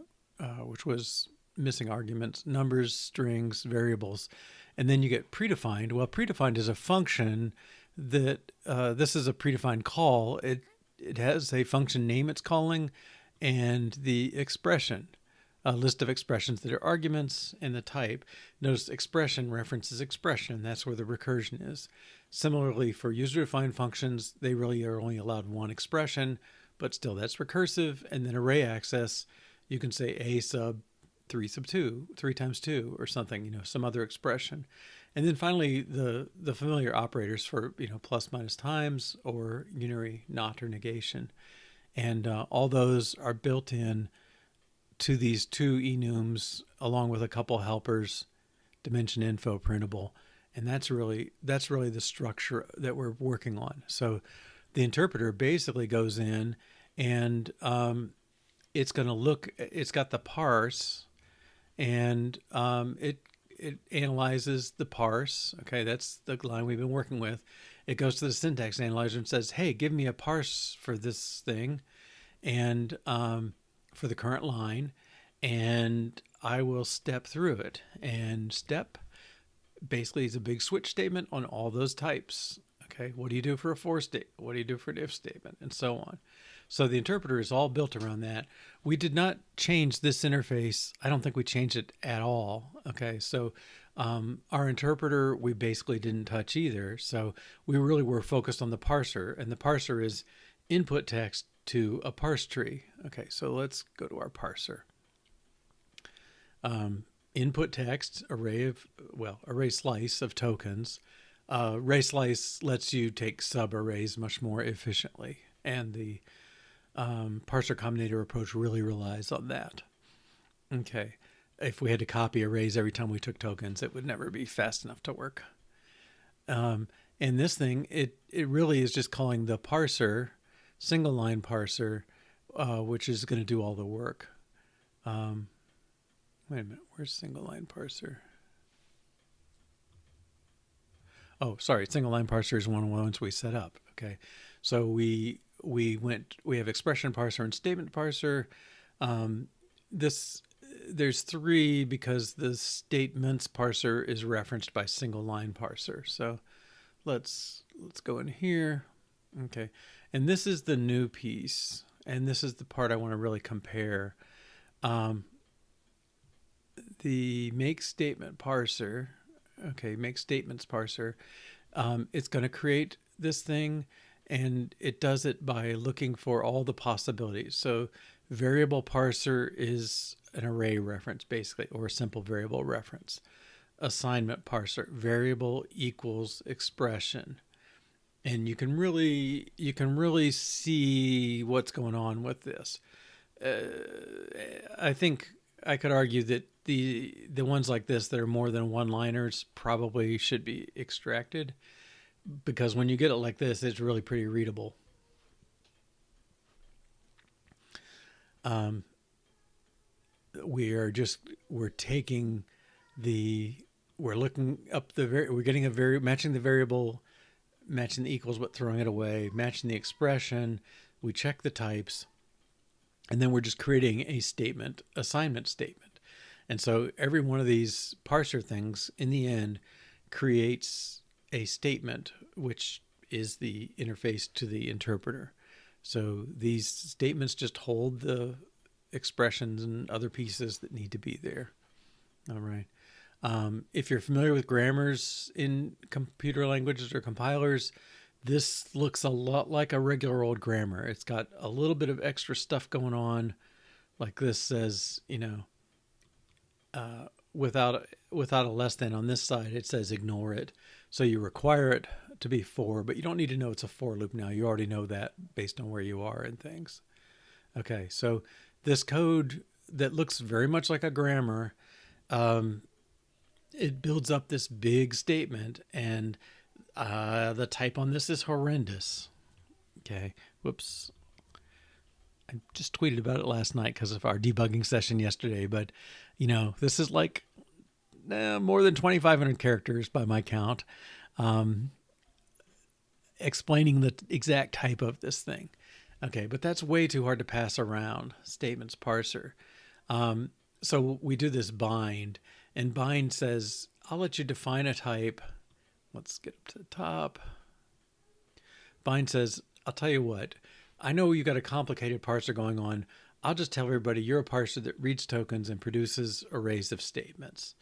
which was missing arguments, numbers, strings, variables. And then you get predefined. Well, predefined is a function that this is a predefined call. It has a function name it's calling and the expression, a list of expressions that are arguments and the type. Notice expression references expression. That's where the recursion is. Similarly, for user-defined functions, they really are only allowed one expression, but still that's recursive. And then array access, you can say a sub 3 sub 2, 3 times 2 or something, some other expression. And then finally, the familiar operators for, plus, minus, times, or unary, not, or negation. And all those are built in to these two enums along with a couple helpers, dimension info, printable. And that's really the structure that we're working on. So the interpreter basically goes in and it's going to look, it's got the parse, and it analyzes the parse. Okay, that's the line we've been working with. It goes to the syntax analyzer and says, hey, give me a parse for this thing and for the current line, and I will step through it. And step basically is a big switch statement on all those types. Okay, what do you do for a for statement? What do you do for an if statement? And so on. So the interpreter is all built around that. We did not change this interface. I don't think we changed it at all. Okay, so our interpreter, we basically didn't touch either. So we really were focused on the parser, and the parser is input text to a parse tree. Okay, so let's go to our parser. Input text, array slice of tokens. Array slice lets you take sub-arrays much more efficiently, and the parser combinator approach really relies on that. Okay, if we had to copy arrays every time we took tokens, it would never be fast enough to work. And this thing, it really is just calling the parser, single line parser, which is going to do all the work. Wait a minute, where's single line parser? Oh, sorry, single line parser is one of the ones we set up. Okay, so we have expression parser and statement parser. There's three because the statements parser is referenced by single line parser. So let's go in here. Okay, and this is the new piece, and this is the part I want to really compare. The make statement parser, okay, make statements parser, it's going to create this thing, and it does it by looking for all the possibilities. So variable parser is an array reference, basically, or a simple variable reference. Assignment parser, variable equals expression. And you can really see what's going on with this. I think I could argue that the ones like this that are more than one-liners probably should be extracted, because when you get it like this, it's really pretty readable. We're taking we're looking up we're getting matching the variable, matching the equals but throwing it away, matching the expression. We check the types, and then we're just creating a statement, assignment statement. And so every one of these parser things in the end creates a statement, which is the interface to the interpreter. So these statements just hold the expressions and other pieces that need to be there. All right. If you're familiar with grammars in computer languages or compilers, this looks a lot like a regular old grammar. It's got a little bit of extra stuff going on. Like this says, without a less than on this side, it says ignore it. So you require it to be for, but you don't need to know it's a for loop now. You already know that based on where you are and things. Okay, so this code that looks very much like a grammar, it builds up this big statement, and the type on this is horrendous. Okay, whoops. I just tweeted about it last night because of our debugging session yesterday, but this is like more than 2,500 characters by my count, explaining the exact type of this thing. Okay, but that's way too hard to pass around, statements parser. So we do this bind, and bind says, I'll let you define a type. Let's get up to the top. Bind says, I'll tell you what, I know you got a complicated parser going on. I'll just tell everybody you're a parser that reads tokens and produces arrays of statements.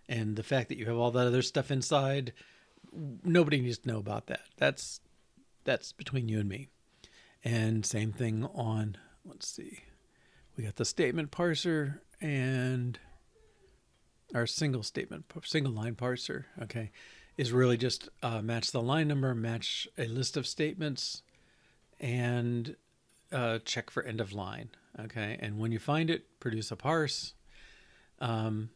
And the fact that you have all that other stuff inside, nobody needs to know about that. That's between you and me. And same thing on, let's see, we got the statement parser and our single line parser, okay, is really just match the line number, match a list of statements, and check for end of line, okay? And when you find it, produce a parse, the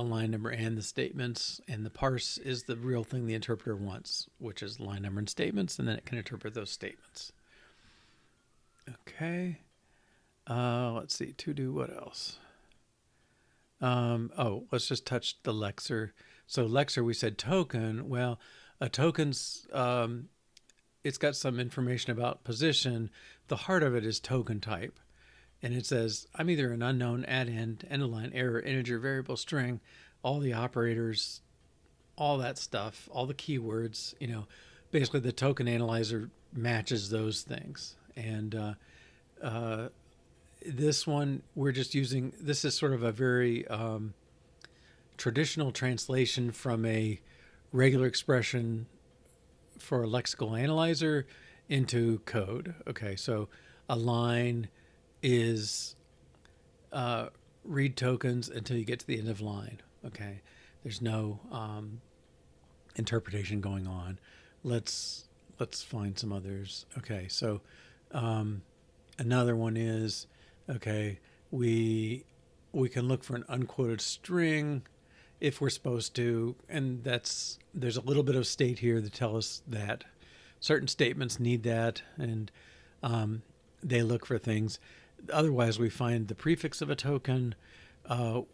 line number and the statements, and the parse is the real thing the interpreter wants, which is line number and statements, and then it can interpret those statements. Okay. Let's see, to do what else? Let's just touch the lexer. So lexer, we said token. Well, a token's, it's got some information about position. The heart of it is token type. And it says, I'm either an unknown, add end, end of line, error, integer, variable, string, all the operators, all that stuff, all the keywords, basically the token analyzer matches those things. And this one, we're just using, this is sort of a very traditional translation from a regular expression for a lexical analyzer into code. Okay, so a line is read tokens until you get to the end of line. Okay, there's no interpretation going on. Let's find some others. Okay, so another one is, okay, we can look for an unquoted string if we're supposed to, and there's a little bit of state here to tell us that certain statements need that, and they look for things. Otherwise, we find the prefix of a token,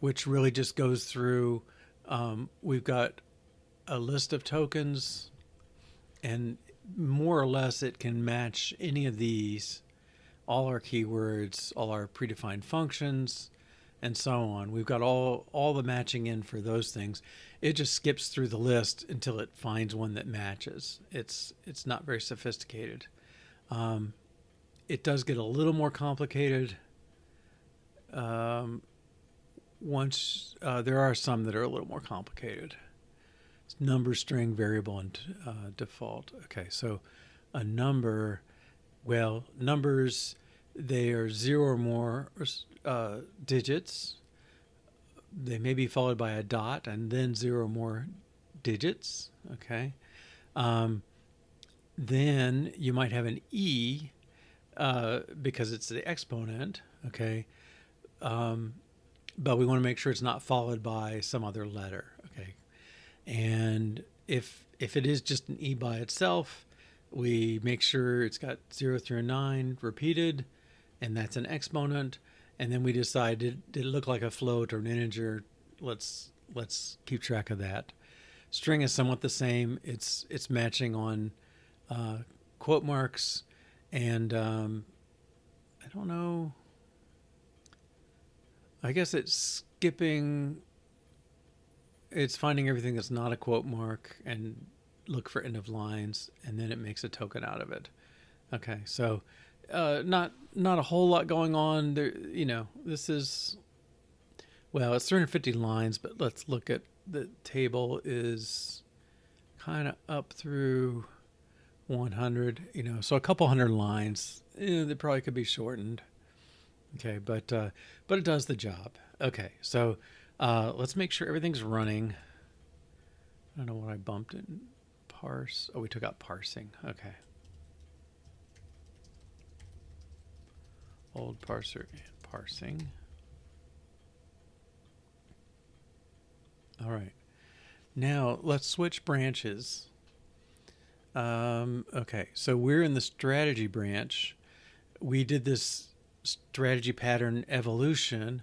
which really just goes through, we've got a list of tokens, and more or less it can match any of these, all our keywords, all our predefined functions, and so on. We've got all the matching in for those things. It just skips through the list until it finds one that matches. It's not very sophisticated. It does get a little more complicated once there are some that are a little more complicated. Number, string, variable, and default. Okay, so a number, well, numbers, they are 0 or more digits. They may be followed by a dot and then 0 or more digits. Okay. Then you might have an E because it's the exponent. Okay. But we want to make sure it's not followed by some other letter. Okay. And if it is just an E by itself, we make sure it's got 0 through 9 repeated, and that's an exponent. And then we decide, did it look like a float or an integer? Let's keep track of that. String is somewhat the same. It's matching on quote marks, and I don't know. I guess it's skipping. It's finding everything that's not a quote mark and look for end of lines, and then it makes a token out of it. Okay, so not a whole lot going on there. This is, well, it's 350 lines, but let's look at the table is kind of up through 100. So a couple hundred lines. They probably could be shortened. Okay, but it does the job. Okay, so let's make sure everything's running. I don't know what I bumped in parse. Oh, we took out parsing. Okay. Old parser and parsing. All right. Now let's switch branches. Okay, so we're in the strategy branch. We did this strategy pattern evolution.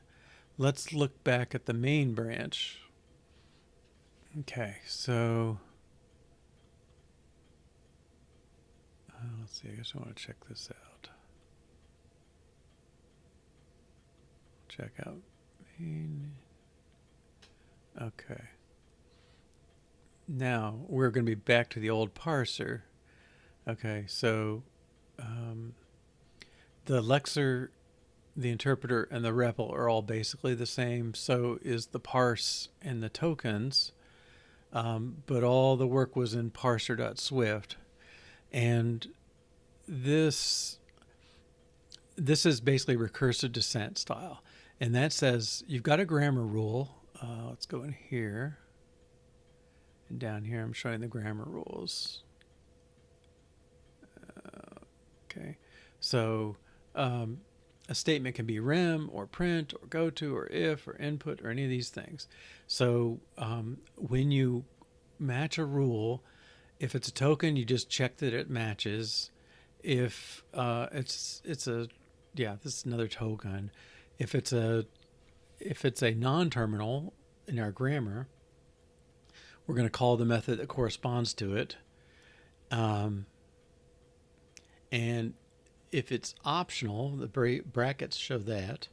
Let's look back at the main branch. Okay, so let's see, I guess I want to check this out. Check out main. Okay. Now we're going to be back to the old parser. Okay, so the lexer, the interpreter, and the REPL are all basically the same. So is the parse and the tokens. But all the work was in parser.swift. And this is basically recursive descent style. And that says you've got a grammar rule. Let's go in here. And down here, I'm showing the grammar rules. Okay. So a statement can be rem or print or go to or if or input or any of these things. So when you match a rule, if it's a token, you just check that it matches. If this is another token. If it's a non-terminal in our grammar, we're going to call the method that corresponds to it. And if it's optional, the brackets show that.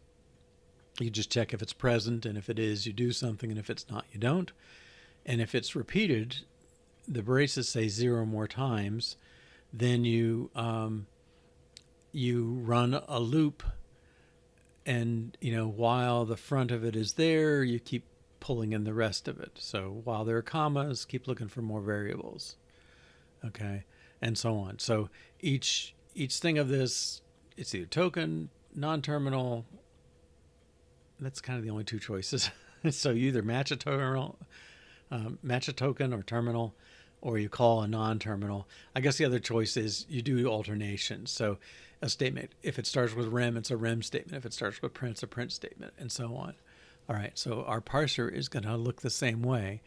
You just check if it's present, and if it is, you do something, and if it's not, you don't. And if it's repeated, the braces say 0 or more times, then you run a loop, and while the front of it is there, you keep pulling in the rest of it. So while there are commas, keep looking for more variables. Okay, and so on. So each thing of this, it's either token, non-terminal. That's kind of the only two choices. So you either match a token or terminal, or you call a non-terminal. I guess the other choice is you do alternation. So a statement, if it starts with rem, it's a rem statement. If it starts with print, it's a print statement, and so on. All right, so our parser is going to look the same way.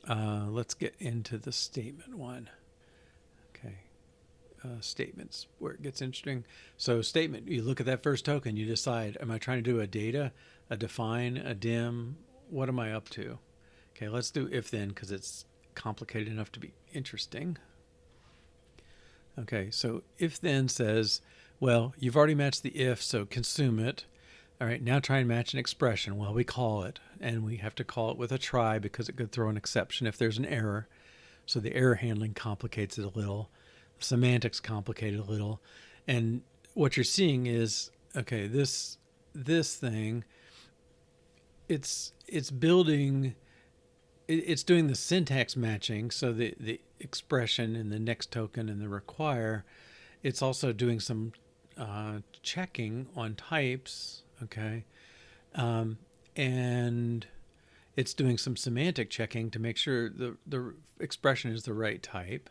Let's get into the statement one. Okay, statements, where it gets interesting. So statement, you look at that first token, you decide, am I trying to do a data, a define, a dim? What am I up to? Okay, let's do if then, because it's complicated enough to be interesting. Okay, so if then says, well, you've already matched the if, so consume it. All right, now try and match an expression. Well, we call it, and we have to call it with a try because it could throw an exception if there's an error. So the error handling complicates it a little. The semantics complicate it a little. And what you're seeing is, okay, this thing, it's building it's doing the syntax matching. So the expression and the next token and the require. It's also doing some checking on types. Okay. Um, and it's doing some semantic checking to make sure the expression is the right type.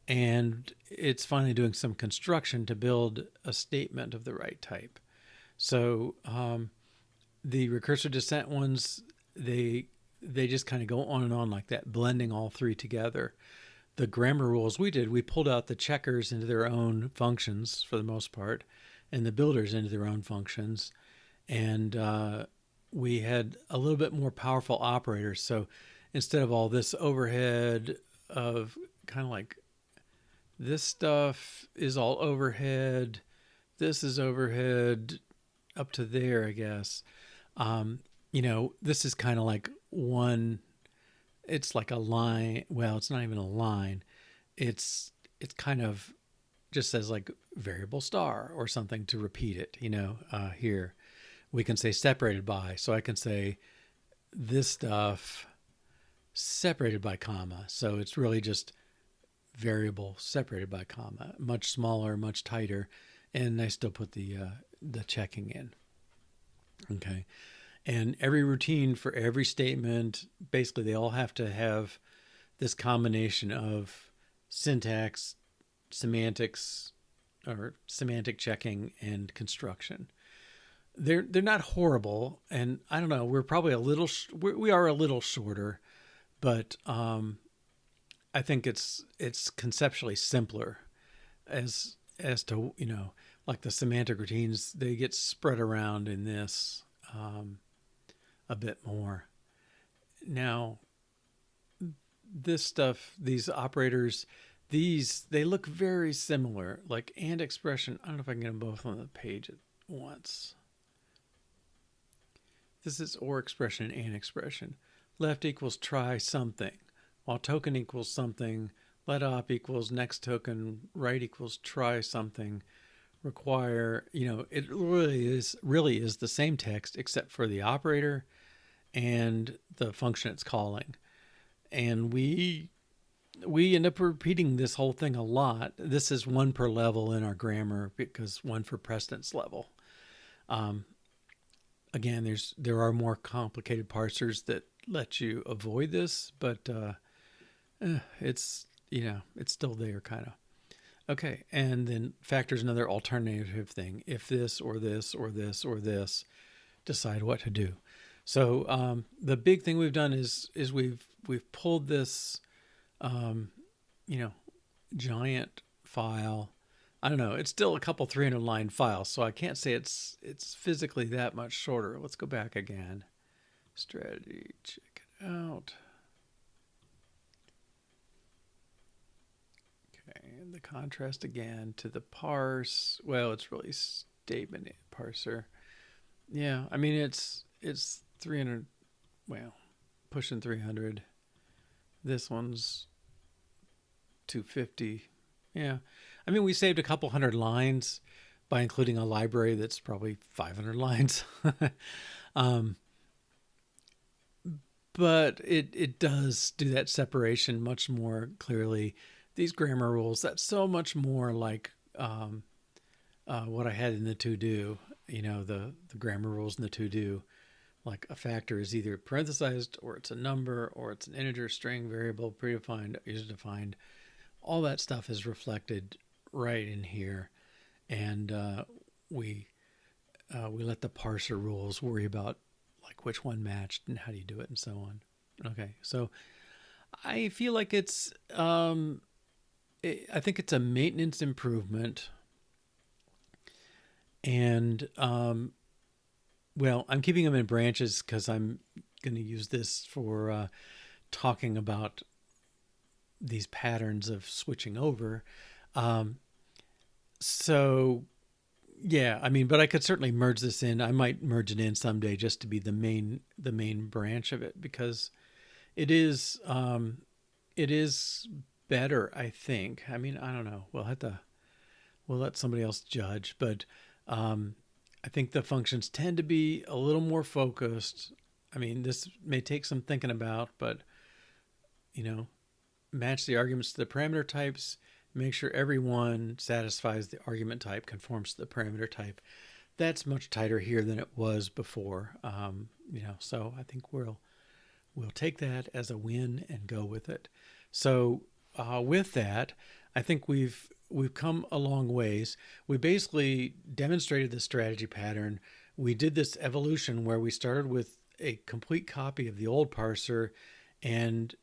And it's finally doing some construction to build a statement of the right type. So the recursive descent ones, they just kind of go on and on like that, blending all three together. The grammar rules we did, we pulled out the checkers into their own functions for the most part, and the builders into their own functions. And we had a little bit more powerful operators. So instead of all this overhead of kind of like this stuff is all overhead, this is overhead up to there, I guess. This is kind of like one, it's like a line. Well, it's not even a line. It's kind of just says like variable star or something to repeat it, here. We can say separated by. So I can say this stuff separated by comma. So it's really just variable separated by comma, much smaller, much tighter, and I still put the checking in. Okay, and every routine for every statement, basically, they all have to have this combination of syntax, semantics, or semantic checking, and construction. They're not horrible, and I don't know. We're probably we are a little shorter, but I think it's conceptually simpler as to like the semantic routines, they get spread around in this a bit more. Now this stuff, these operators, they look very similar, like and expression. I don't know if I can get them both on the page at once. This is or expression and expression. Left equals try something, while token equals something, let op equals next token, right equals try something, require, it really is the same text except for the operator and the function it's calling. And we end up repeating this whole thing a lot. This is one per level in our grammar because one for precedence level. Again, there are more complicated parsers that let you avoid this, but it's it's still there kind of. Okay, and then factor is another alternative thing. If this or this or this or this, decide what to do. So the big thing we've done is we've pulled this giant file. I don't know. It's still a couple 300 line files, so I can't say it's physically that much shorter. Let's go back again. Strategy, check it out. Okay, and the contrast again to the parse. Well, it's really statement parser. Yeah, I mean it's 300. Well, pushing 300. This one's 250. Yeah. I mean, we saved a couple hundred lines by including a library that's probably 500 lines. But it does do that separation much more clearly. These grammar rules, that's so much more like what I had in the to-do, the grammar rules in the to-do. Like a factor is either parenthesized or it's a number or it's an integer, string, variable, predefined, user-defined. All that stuff is reflected right in here, and we let the parser rules worry about like which one matched and how do you do it and so on. Okay, so I feel like I think it's a maintenance improvement, and well, I'm keeping them in branches because I'm going to use this for talking about these patterns of switching over. So yeah, I mean, but I could certainly merge this in. I might merge it in someday just to be the main branch of it, because it is better, I think. I mean, I don't know. We'll let somebody else judge, but I think the functions tend to be a little more focused. I mean, this may take some thinking about, but match the arguments to the parameter types, make sure everyone satisfies the argument type, conforms to the parameter type. That's much tighter here than it was before. So I think we'll take that as a win and go with it. So with that, I think we've come a long ways. We basically demonstrated the strategy pattern. We did this evolution where we started with a complete copy of the old parser, and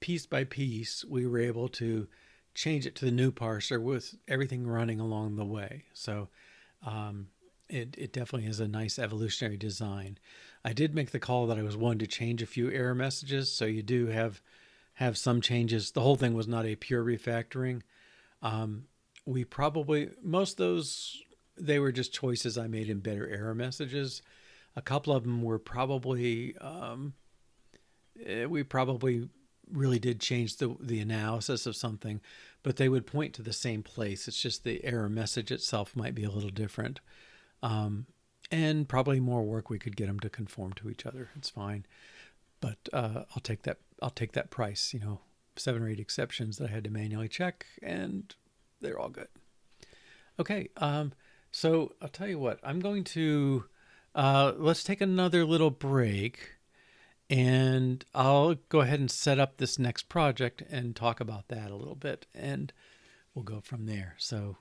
piece by piece, we were able to change it to the new parser with everything running along the way. So it definitely is a nice evolutionary design. I did make the call that I was wanting to change a few error messages, so you do have some changes. The whole thing was not a pure refactoring. We probably, most of those, they were just choices I made in better error messages. A couple of them were probably, we probably really did change the analysis of something, but they would point to the same place. It's just the error message itself might be a little different. And probably more work we could get them to conform to each other. It's fine, but I'll take that. I'll take that price. 7 or 8 exceptions that I had to manually check, and they're all good. Okay, so I'll tell you what. I'm going to let's take another little break, and I'll go ahead and set up this next project and talk about that a little bit, and we'll go from there. So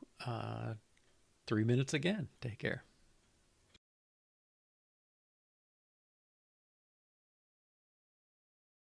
3 minutes again. Take care.